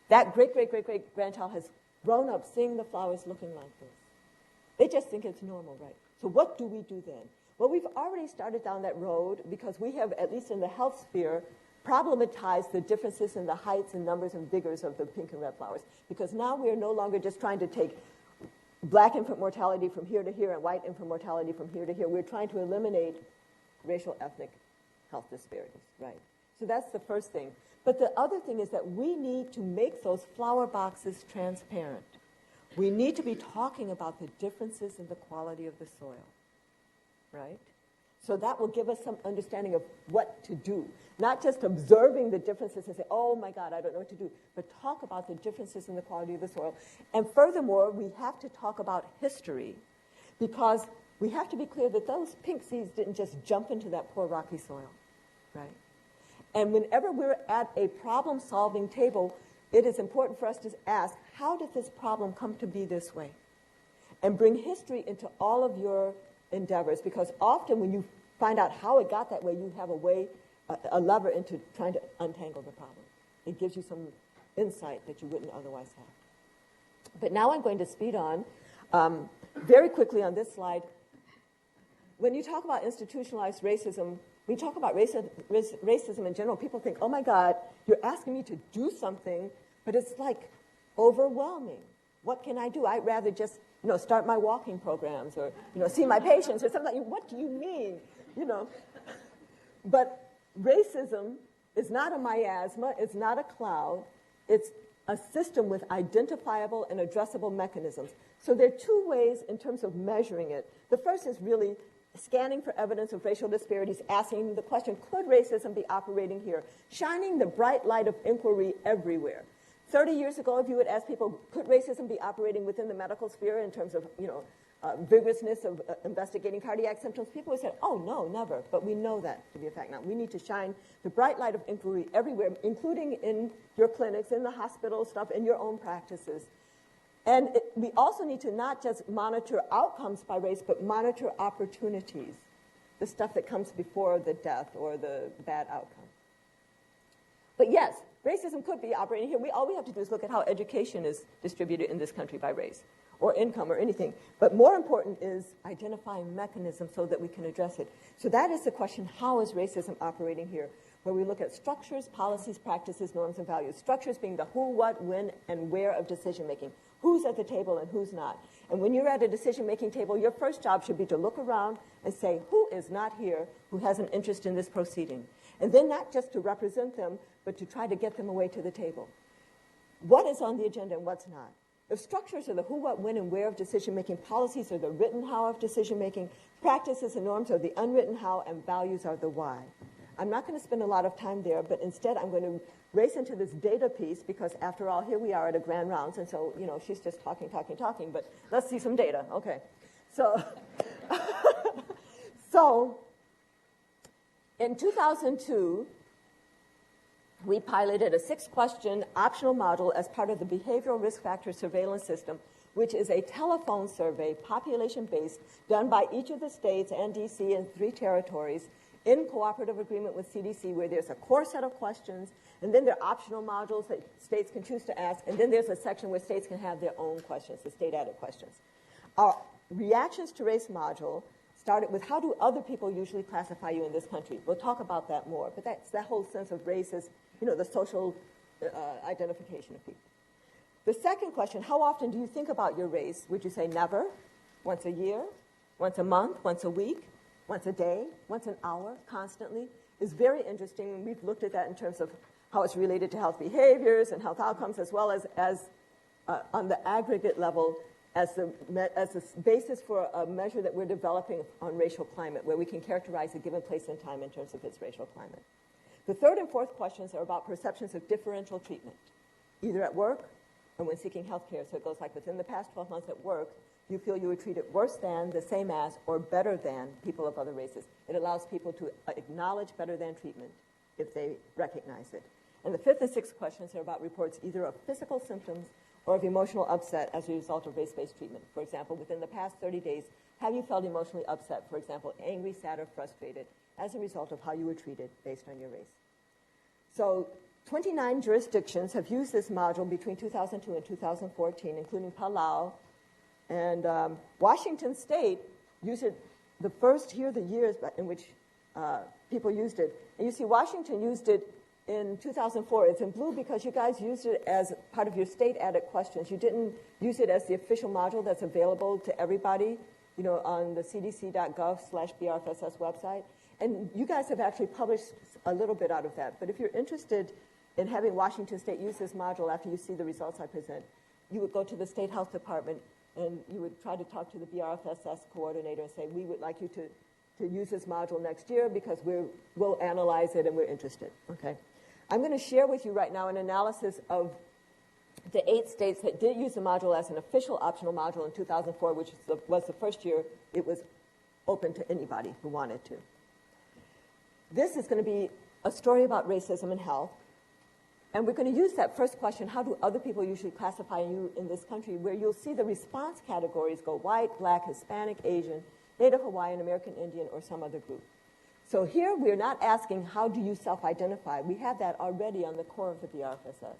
That great-great-great-great-grandchild has grown up seeing the flowers looking like this. They just think it's normal, right? So what do we do then? Well, we've already started down that road because we have, at least in the health sphere, problematize the differences in the heights and numbers and vigors of the pink and red flowers. Because now we are no longer just trying to take black infant mortality from here to here and white infant mortality from here to here. We're trying to eliminate racial, ethnic health disparities, right? So that's the first thing. But the other thing is that we need to make those flower boxes transparent. We need to be talking about the differences in the quality of the soil, right? So that will give us some understanding of what to do. Not just observing the differences and say, oh my God, I don't know what to do, but talk about the differences in the quality of the soil. And furthermore, we have to talk about history, because we have to be clear that those pink seeds didn't just jump into that poor rocky soil, right? And whenever we're at a problem-solving table, it is important for us to ask, how did this problem come to be this way? And bring history into all of your endeavors, because often when you find out how it got that way, you have a lever into trying to untangle the problem. It gives you some insight that you wouldn't otherwise have. But now I'm going to speed on very quickly on this slide. When you talk about institutionalized racism, when you talk about racism in general, people think, oh my God, you're asking me to do something, but it's like overwhelming. What can I do? I'd rather just start my walking programs or see my patients or something. What do you mean? But racism is not a miasma. It's not a cloud. It's a system with identifiable and addressable mechanisms. So there are two ways in terms of measuring it. The first is really scanning for evidence of racial disparities, asking the question, could racism be operating here? Shining the bright light of inquiry everywhere. 30 years ago, if you would ask people, could racism be operating within the medical sphere in terms of, vigorousness of investigating cardiac symptoms, people would say, oh, no, never. But we know that to be a fact now. We need to shine the bright light of inquiry everywhere, including in your clinics, in the hospital stuff, in your own practices. And we also need to not just monitor outcomes by race, but monitor opportunities, the stuff that comes before the death or the bad outcome. But yes, racism could be operating here. All we have to do is look at how education is distributed in this country by race, or income, or anything. But more important is identifying mechanisms so that we can address it. So that is the question, how is racism operating here? Where we look at structures, policies, practices, norms, and values. Structures being the who, what, when, and where of decision-making. Who's at the table and who's not. And when you're at a decision-making table, your first job should be to look around and say, who is not here who has an interest in this proceeding? And then not just to represent them, but to try to get them away to the table. What is on the agenda and what's not? If structures are the who, what, when, and where of decision-making, policies are the written how of decision-making, practices and norms are the unwritten how, and values are the why. I'm not going to spend a lot of time there, but instead I'm going to race into this data piece, because after all, here we are at a grand rounds, and so, she's just talking, but let's see some data. Okay. So, so in 2002, we piloted a 6-question optional model as part of the Behavioral Risk Factor Surveillance System, which is a telephone survey, population-based, done by each of the states and D.C. and 3 territories in cooperative agreement with CDC, where there's a core set of questions, and then there are optional modules that states can choose to ask, and then there's a section where states can have their own questions, the state-added questions. Our reactions to race module started with, how do other people usually classify you in this country? We'll talk about that more, but that's that whole sense of race is, the social identification of people. The second question, how often do you think about your race? Would you say never, once a year, once a month, once a week, once a day, once an hour, constantly? Is very interesting. We've looked at that in terms of how it's related to health behaviors and health outcomes, as well as on the aggregate level as the basis for a measure that we're developing on racial climate, where we can characterize a given place and time in terms of its racial climate. The third and fourth questions are about perceptions of differential treatment, either at work or when seeking health care. So it goes like, within the past 12 months at work, you feel you were treated worse than, the same as, or better than people of other races. It allows people to acknowledge better than treatment if they recognize it. And the fifth and sixth questions are about reports either of physical symptoms or of emotional upset as a result of race-based treatment. For example, within the past 30 days, have you felt emotionally upset, for example, angry, sad, or frustrated as a result of how you were treated based on your race? So 29 jurisdictions have used this module between 2002 and 2014, including Palau. And Washington State used it the years in which people used it. And you see, Washington used it in 2004. It's in blue because you guys used it as part of your state audit questions. You didn't use it as the official module that's available to everybody, on the cdc.gov/BRFSS website. And you guys have actually published a little bit out of that. But if you're interested in having Washington State use this module after you see the results I present, you would go to the State Health Department and you would try to talk to the BRFSS coordinator and say, we would like you to use this module next year because we'll analyze it and we're interested. Okay. I'm going to share with you right now an analysis of the 8 states that did use the module as an official optional module in 2004, which was the first year it was open to anybody who wanted to. This is going to be a story about racism in health. And we're going to use that first question, how do other people usually classify you in this country, where you'll see the response categories go white, black, Hispanic, Asian, Native Hawaiian, American Indian, or some other group. So here we're not asking how do you self-identify. We have that already on the core of the BRFSS.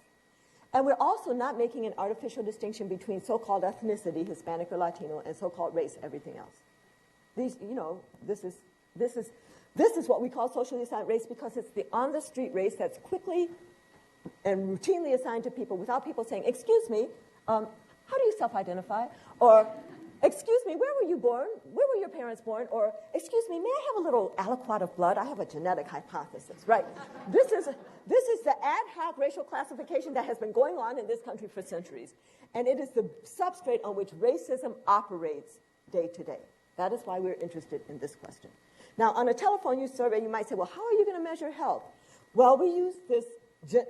And we're also not making an artificial distinction between so-called ethnicity, Hispanic or Latino, and so-called race, everything else. These, this is what we call socially assigned race because it's the on-the-street race that's quickly and routinely assigned to people without people saying, excuse me, how do you self-identify? Or, excuse me, where were you born? Where were your parents born? Or, excuse me, may I have a little aliquot of blood? I have a genetic hypothesis, right? This is the ad hoc racial classification that has been going on in this country for centuries. And it is the substrate on which racism operates day to day. That is why we're interested in this question. Now, on a telephone use survey, you might say, well, how are you going to measure health? Well, we use this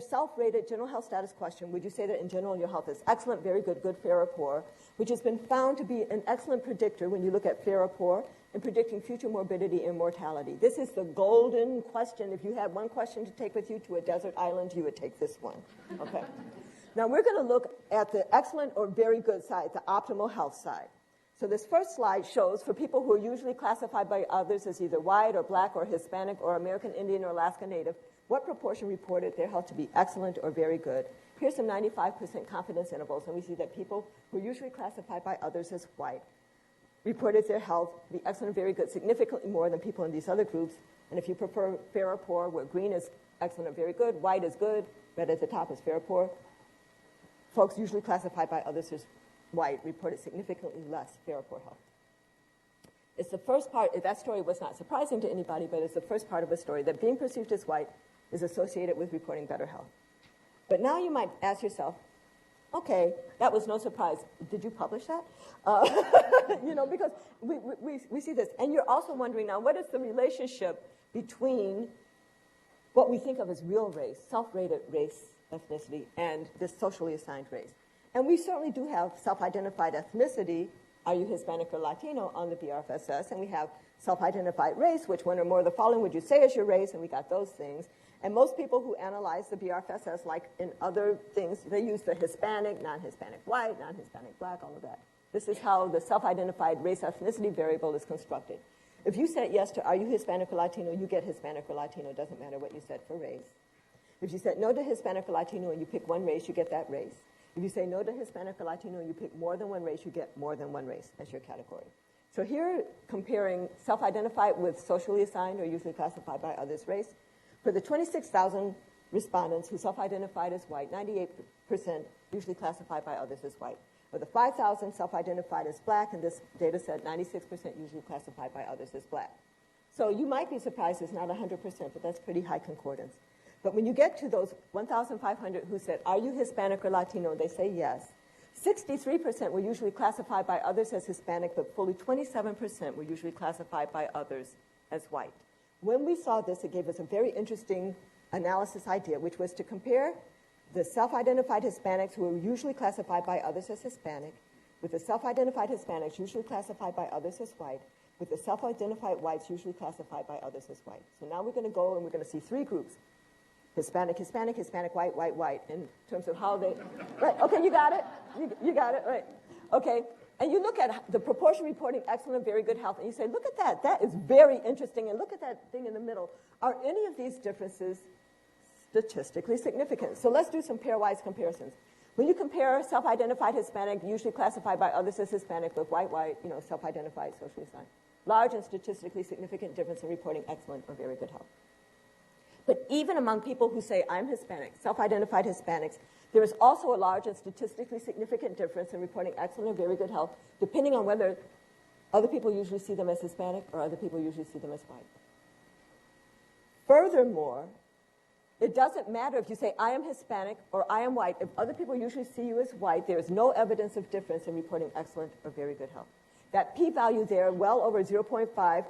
self-rated general health status question. Would you say that in general your health is excellent, very good, good, fair, or poor, which has been found to be an excellent predictor when you look at fair or poor in predicting future morbidity and mortality. This is the golden question. If you had one question to take with you to a desert island, you would take this one. Okay. Now we're going to look at the excellent or very good side, the optimal health side. So this first slide shows for people who are usually classified by others as either white or black or Hispanic or American Indian or Alaska Native, what proportion reported their health to be excellent or very good. Here's some 95% confidence intervals, and we see that people who are usually classified by others as white reported their health to be excellent or very good significantly more than people in these other groups. And if you prefer fair or poor, where green is excellent or very good, white is good, red at the top is fair or poor, folks usually classified by others as white reported significantly less fair or poor health. It's the first part, that story was not surprising to anybody, but it's the first part of a story that being perceived as white is associated with reporting better health. But now you might ask yourself, okay, that was no surprise. Did you publish that? Because we see this. And you're also wondering now, what is the relationship between what we think of as real race, self-rated race, ethnicity, and this socially assigned race? And we certainly do have self-identified ethnicity, are you Hispanic or Latino, on the BRFSS, and we have self-identified race, which one or more of the following would you say is your race, and we got those things. And most people who analyze the BRFSS, like in other things, they use the Hispanic, non-Hispanic white, non-Hispanic black, all of that. This is how the self-identified race ethnicity variable is constructed. If you said yes to are you Hispanic or Latino, you get Hispanic or Latino. It doesn't matter what you said for race. If you said no to Hispanic or Latino and you pick one race, you get that race. If you say no to Hispanic or Latino and you pick more than one race, you get more than one race as your category. So here, comparing self-identified with socially assigned or usually classified by others race, for the 26,000 respondents who self-identified as white, 98% usually classified by others as white. For the 5,000 self-identified as black, and this data said 96% usually classified by others as black. So you might be surprised it's not 100%, but that's pretty high concordance. But when you get to those 1,500 who said, are you Hispanic or Latino? They say yes. 63% were usually classified by others as Hispanic, but fully 27% were usually classified by others as white. When we saw this, it gave us a very interesting analysis idea, which was to compare the self-identified Hispanics who were usually classified by others as Hispanic with the self-identified Hispanics usually classified by others as white with the self-identified whites usually classified by others as white. So now we're going to go and we're going to see three groups. Hispanic, Hispanic, Hispanic, white, white, white, in terms of how they, right, okay, you got it? You got it, right. Okay, and you look at the proportion reporting excellent, very good health, and you say, look at that, that is very interesting, and look at that thing in the middle. Are any of these differences statistically significant? So let's do some pairwise comparisons. When you compare self-identified Hispanic, usually classified by others as Hispanic, with white, white, self-identified, socially assigned, large and statistically significant difference in reporting excellent or very good health. But even among people who say, I'm Hispanic, self-identified Hispanics, there is also a large and statistically significant difference in reporting excellent or very good health, depending on whether other people usually see them as Hispanic or other people usually see them as white. Furthermore, it doesn't matter if you say, I am Hispanic or I am white. If other people usually see you as white, there is no evidence of difference in reporting excellent or very good health. That p-value there, well over 0.5,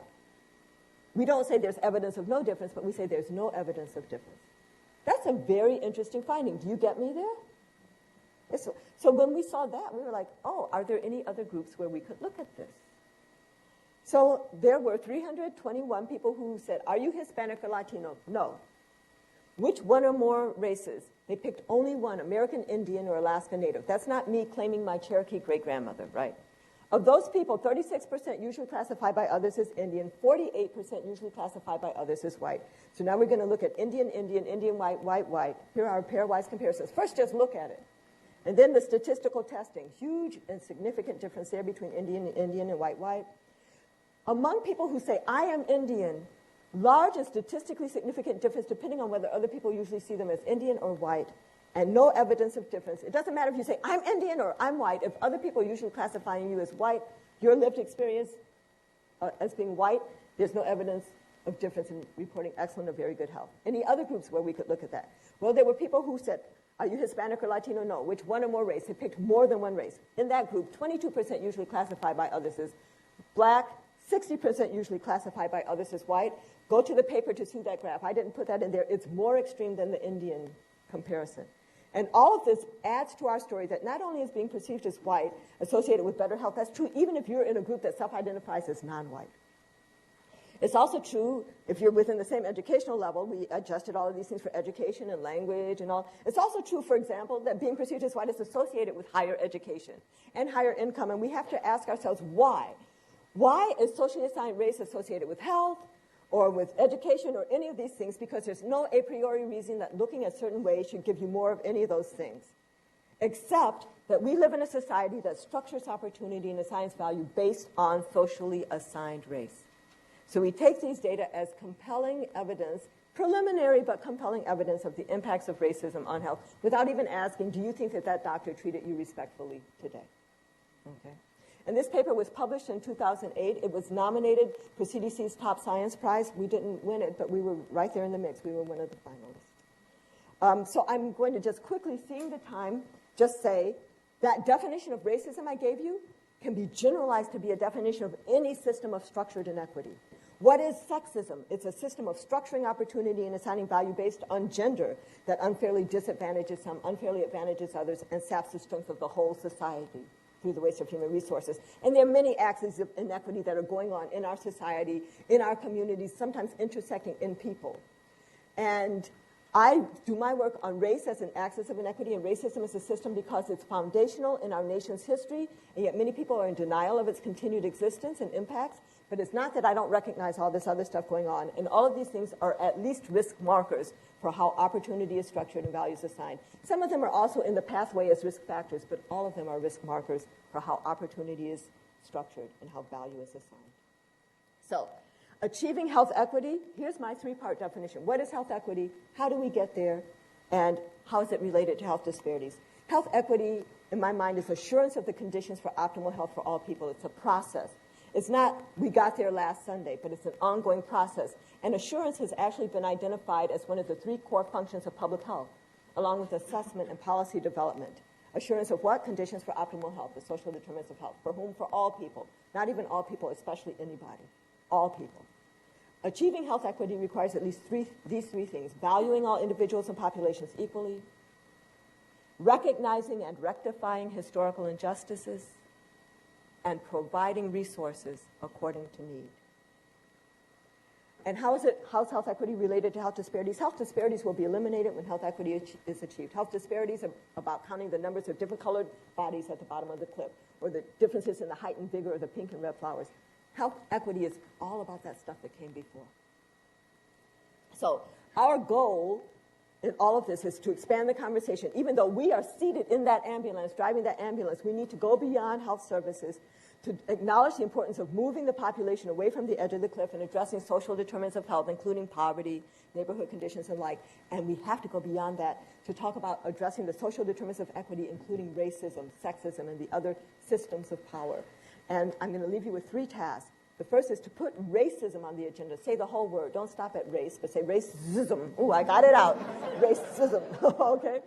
we don't say there's evidence of no difference, but we say there's no evidence of difference. That's a very interesting finding. Do you get me there? So when we saw that, we were like, oh, are there any other groups where we could look at this? So there were 321 people who said, are you Hispanic or Latino? No. Which one or more races? They picked only one, American Indian or Alaska Native. That's not me claiming my Cherokee great-grandmother, right? Of those people, 36% usually classified by others as Indian, 48% usually classified by others as white. So now we're going to look at Indian, Indian, Indian, white, white, white. Here are our pairwise comparisons. First, just look at it. And then the statistical testing. Huge and significant difference there between Indian, Indian, and white, white. Among people who say, I am Indian, large and statistically significant difference depending on whether other people usually see them as Indian or white, and no evidence of difference. It doesn't matter if you say, I'm Indian or I'm white. If other people are usually classifying you as white, your lived experience as being white, there's no evidence of difference in reporting excellent or very good health. Any other groups where we could look at that? Well, there were people who said, are you Hispanic or Latino? No. Which one or more race? They picked more than one race. In that group, 22% usually classified by others as black, 60% usually classified by others as white. Go to the paper to see that graph. I didn't put that in there. It's more extreme than the Indian comparison. And all of this adds to our story that not only is being perceived as white associated with better health, that's true even if you're in a group that self-identifies as non-white. It's also true if you're within the same educational level. We adjusted all of these things for education and language and all. It's also true, for example, that being perceived as white is associated with higher education and higher income. And we have to ask ourselves why. Why is socially assigned race associated with health or with education or any of these things? Because there's no a priori reason that looking at certain ways should give you more of any of those things, except that we live in a society that structures opportunity and assigns value based on socially assigned race. So we take these data as compelling evidence, preliminary but compelling evidence of the impacts of racism on health without even asking, do you think that that doctor treated you respectfully today? Okay. And this paper was published in 2008. It was nominated for CDC's Top Science Prize. We didn't win it, but we were right there in the mix. We were one of the finalists. So I'm going to just quickly, seeing the time, just say that definition of racism I gave you can be generalized to be a definition of any system of structured inequity. What is sexism? It's a system of structuring opportunity and assigning value based on gender that unfairly disadvantages some, unfairly advantages others, and saps the strength of the whole society through the waste of human resources. And there are many axes of inequity that are going on in our society, in our communities, sometimes intersecting in people. And I do my work on race as an axis of inequity and racism as a system because it's foundational in our nation's history, and yet many people are in denial of its continued existence and impacts. But it's not that I don't recognize all this other stuff going on. And all of these things are at least risk markers for how opportunity is structured and values assigned. Some of them are also in the pathway as risk factors, but all of them are risk markers for how opportunity is structured and how value is assigned. So, achieving health equity, here's my three-part definition. What is health equity? How do we get there? And how is it related to health disparities? Health equity, in my mind, is assurance of the conditions for optimal health for all people. It's a process. It's not, we got there last Sunday, but it's an ongoing process. And assurance has actually been identified as one of the three core functions of public health, along with assessment and policy development. Assurance of what? Conditions for optimal health, the social determinants of health. For whom? For all people. Not even all people, especially anybody. All people. Achieving health equity requires at least these three things: valuing all individuals and populations equally, recognizing and rectifying historical injustices, and providing resources according to need. And how's health equity related to health disparities? Health disparities will be eliminated when health equity is achieved. Health disparities are about counting the numbers of different colored bodies at the bottom of the clip, or the differences in the height and vigor of the pink and red flowers. Health equity is all about that stuff that came before. So our goal in all of this is to expand the conversation. Even though we are seated in that ambulance, driving that ambulance, we need to go beyond health services to acknowledge the importance of moving the population away from the edge of the cliff and addressing social determinants of health, including poverty, neighborhood conditions, and like. And we have to go beyond that to talk about addressing the social determinants of equity, including racism, sexism, and the other systems of power. And I'm going to leave you with 3 tasks. The first is to put racism on the agenda. Say the whole word. Don't stop at race, but say racism. Ooh, I got it out. Racism, okay?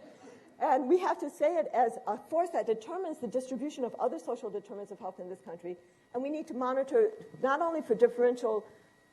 And we have to say it as a force that determines the distribution of other social determinants of health in this country. And we need to monitor not only for differential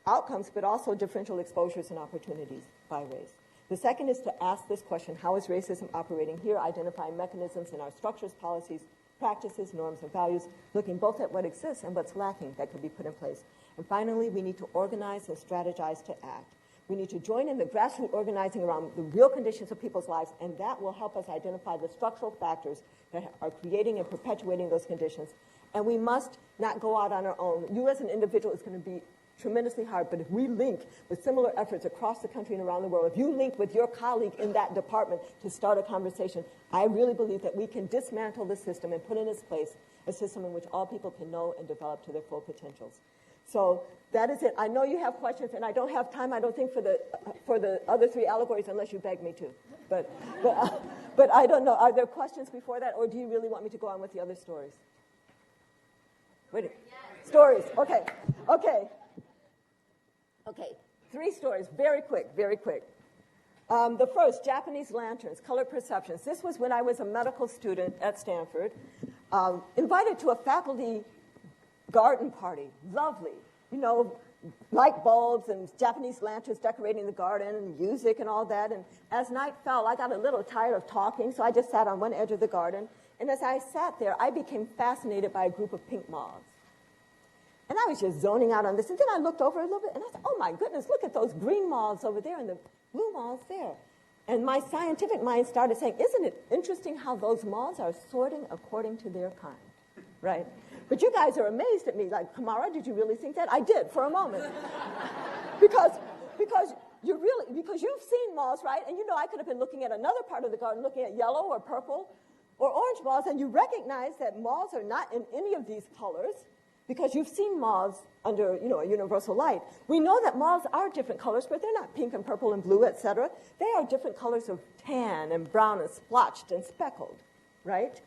outcomes, but also differential exposures and opportunities by race. The second is to ask this question: how is racism operating here? Identifying mechanisms in our structures, policies, practices, norms, and values, looking both at what exists and what's lacking that could be put in place. And finally, we need to organize and strategize to act. We need to join in the grassroots organizing around the real conditions of people's lives, and that will help us identify the structural factors that are creating and perpetuating those conditions. And we must not go out on our own. You as an individual is going to be tremendously hard, but if we link with similar efforts across the country and around the world, if you link with your colleague in that department to start a conversation, I really believe that we can dismantle the system and put in its place a system in which all people can know and develop to their full potentials. So that is it. I know you have questions, and I don't have time, I don't think, for the other 3 allegories unless you beg me to. But I don't know. Are there questions before that, or do you really want me to go on with the other stories? Wait. Yes. Stories. Okay. Okay, 3 stories, very quick. The first, Japanese lanterns, color perceptions. This was when I was a medical student at Stanford, invited to a faculty garden party. Lovely. You know, light bulbs and Japanese lanterns decorating the garden and music and all that. And as night fell, I got a little tired of talking, so I just sat on one edge of the garden. And as I sat there, I became fascinated by a group of pink moths. And I was just zoning out on this. And then I looked over a little bit, and I said, oh, my goodness, look at those green moths over there and the blue moths there. And my scientific mind started saying, isn't it interesting how those moths are sorting according to their kind, right? But you guys are amazed at me. Like, Camara, did you really think that? I did, for a moment. because you've seen moths, right? And you know I could have been looking at another part of the garden, looking at yellow or purple or orange moths, and you recognize that moths are not in any of these colors, because you've seen moths under, a universal light. We know that moths are different colors, but they're not pink and purple and blue, etc. They are different colors of tan and brown and splotched and speckled, right?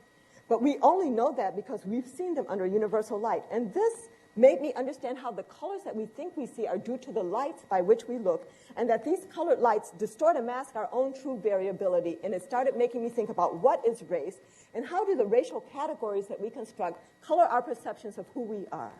But we only know that because we've seen them under universal light. And this made me understand how the colors that we think we see are due to the lights by which we look, and that these colored lights distort and mask our own true variability. And it started making me think about what is race, and how do the racial categories that we construct color our perceptions of who we are.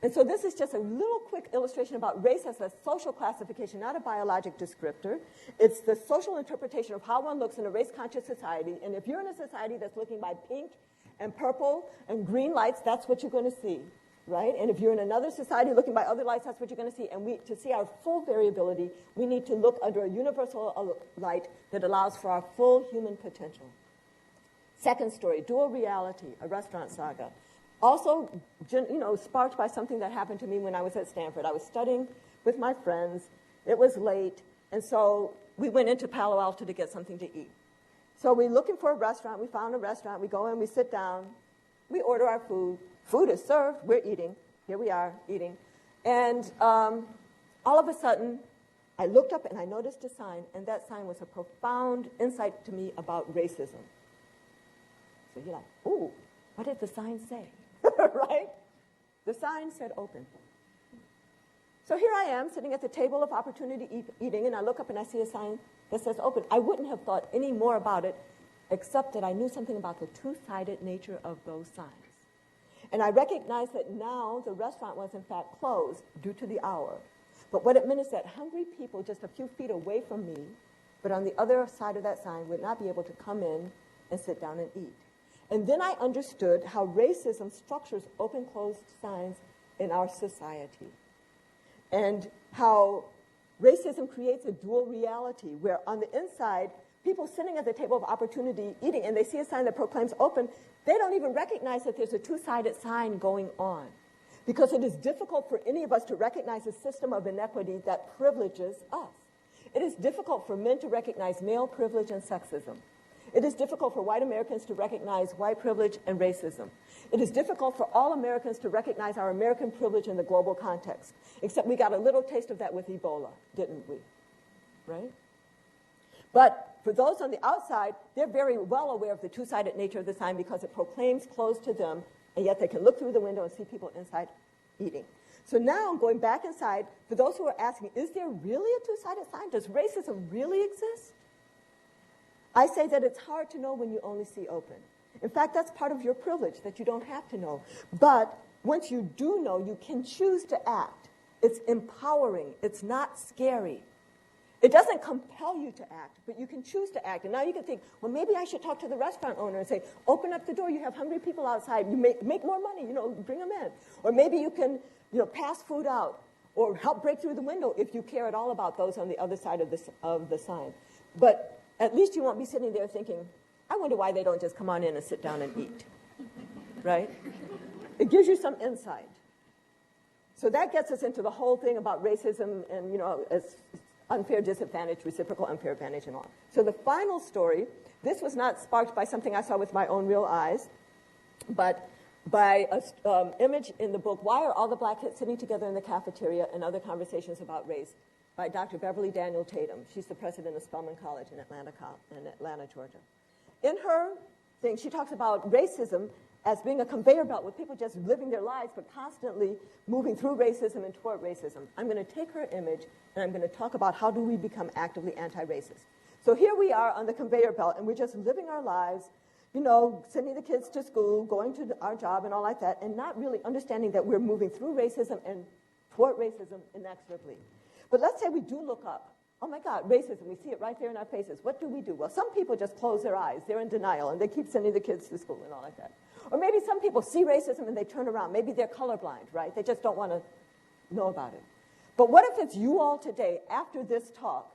And so this is just a little quick illustration about race as a social classification, not a biologic descriptor. It's the social interpretation of how one looks in a race-conscious society. And if you're in a society that's looking by pink and purple and green lights, that's what you're going to see, right? And if you're in another society looking by other lights, that's what you're going to see. And to see our full variability, we need to look under a universal light that allows for our full human potential. Second story, dual reality, a restaurant saga. Also, sparked by something that happened to me when I was at Stanford. I was studying with my friends. It was late, and so we went into Palo Alto to get something to eat. So we're looking for a restaurant. We found a restaurant. We go in, we sit down. We order our food. Food is served. We're eating. Here we are, eating. And all of a sudden, I looked up and I noticed a sign, and that sign was a profound insight to me about racism. So you're like, ooh, what did the sign say? Right? The sign said open. So here I am sitting at the table of opportunity eating, and I look up and I see a sign that says open. I wouldn't have thought any more about it except that I knew something about the two-sided nature of those signs. And I recognized that now the restaurant was in fact closed due to the hour. But what it meant is that hungry people just a few feet away from me, but on the other side of that sign, would not be able to come in and sit down and eat. And then I understood how racism structures open-closed signs in our society, and how racism creates a dual reality where on the inside, people sitting at the table of opportunity eating, and they see a sign that proclaims open, they don't even recognize that there's a two-sided sign going on, because it is difficult for any of us to recognize a system of inequity that privileges us. It is difficult for men to recognize male privilege and sexism. It is difficult for white Americans to recognize white privilege and racism. It is difficult for all Americans to recognize our American privilege in the global context, except we got a little taste of that with Ebola, didn't we? Right? But for those on the outside, they're very well aware of the two-sided nature of the sign because it proclaims closed to them, and yet they can look through the window and see people inside eating. So now, going back inside, for those who are asking, is there really a two-sided sign? Does racism really exist? I say that it's hard to know when you only see open. In fact, that's part of your privilege, that you don't have to know. But once you do know, you can choose to act. It's empowering. It's not scary. It doesn't compel you to act, but you can choose to act. And now you can think, well, maybe I should talk to the restaurant owner and say, open up the door. You have hungry people outside. You make more money, bring them in. Or maybe you can, pass food out or help break through the window if you care at all about those on the other side of the sign. But at least you won't be sitting there thinking, I wonder why they don't just come on in and sit down and eat, right? It gives you some insight. So that gets us into the whole thing about racism and, as unfair disadvantage, reciprocal unfair advantage, and all. So the final story, this was not sparked by something I saw with my own real eyes, but by an image in the book, Why Are All the Black Kids Sitting Together in the Cafeteria and Other Conversations About Race, by Dr. Beverly Daniel Tatum. She's the president of Spelman College in Atlanta, Georgia. In her thing, she talks about racism as being a conveyor belt with people just living their lives but constantly moving through racism and toward racism. I'm going to take her image and I'm going to talk about how do we become actively anti-racist. So here we are on the conveyor belt and we're just living our lives, sending the kids to school, going to our job and all like that, and not really understanding that we're moving through racism and toward racism inexorably. But let's say we do look up. Oh my God, racism, we see it right there in our faces. What do we do? Well, some people just close their eyes. They're in denial and they keep sending the kids to school and all like that. Or maybe some people see racism and they turn around. Maybe they're colorblind, right? They just don't want to know about it. But what if it's you all today after this talk,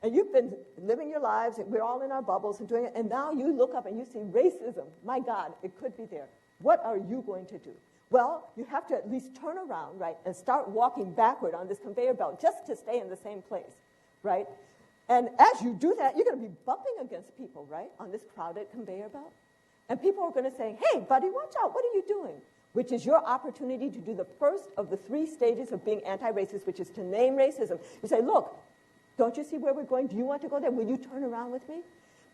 and you've been living your lives, and we're all in our bubbles and doing it, and now you look up and you see racism. My God, it could be there. What are you going to do? Well, you have to at least turn around, right, and start walking backward on this conveyor belt just to stay in the same place, right? And as you do that, you're going to be bumping against people, right, on this crowded conveyor belt. And people are going to say, hey, buddy, watch out. What are you doing? Which is your opportunity to do the first of the 3 stages of being anti-racist, which is to name racism. You say, look, don't you see where we're going? Do you want to go there? Will you turn around with me?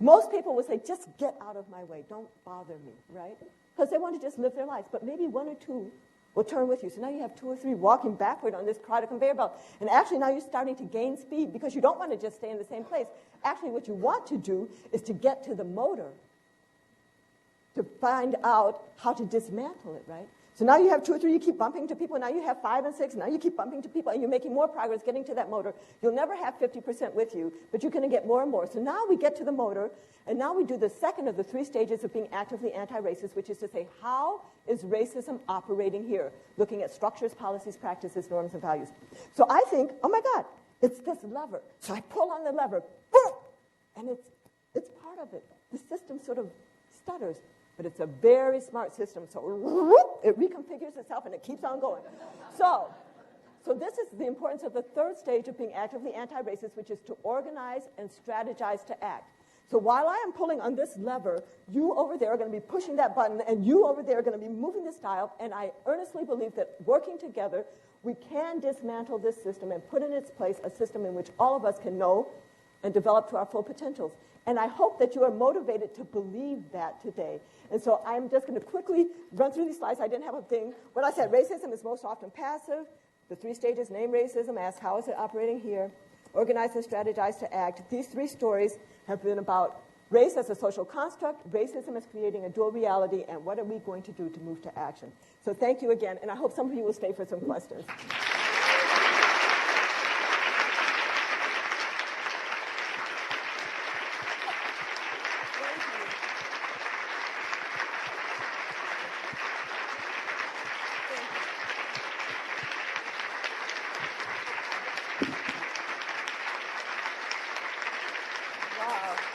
Most people would say, just get out of my way. Don't bother me, right? Because they want to just live their lives. But maybe 1 or 2 will turn with you. So now you have 2 or 3 walking backward on this crowded conveyor belt. And actually now you're starting to gain speed because you don't want to just stay in the same place. Actually, what you want to do is to get to the motor to find out how to dismantle it, right? So now you have 2 or 3, you keep bumping to people. Now you have 5 and 6. Now you keep bumping to people, and you're making more progress getting to that motor. You'll never have 50% with you, but you're going to get more and more. So now we get to the motor, and now we do the second of the 3 stages of being actively anti-racist, which is to say, how is racism operating here? Looking at structures, policies, practices, norms, and values. So I think, oh my God, it's this lever. So I pull on the lever, boom, and it's part of it. The system sort of stutters. But it's a very smart system, so it reconfigures itself and it keeps on going. So this is the importance of the 3rd stage of being actively anti-racist, which is to organize and strategize to act. So while I am pulling on this lever, you over there are going to be pushing that button, and you over there are going to be moving this dial, and I earnestly believe that working together, we can dismantle this system and put in its place a system in which all of us can know and develop to our full potentials. And I hope that you are motivated to believe that today. And so I'm just going to quickly run through these slides. I didn't have a thing. When I said racism is most often passive, the 3 stages, name racism, ask how is it operating here, organize and strategize to act. These 3 stories have been about race as a social construct, racism as creating a dual reality, and what are we going to do to move to action. So thank you again, and I hope some of you will stay for some questions.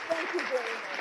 Thank you very much.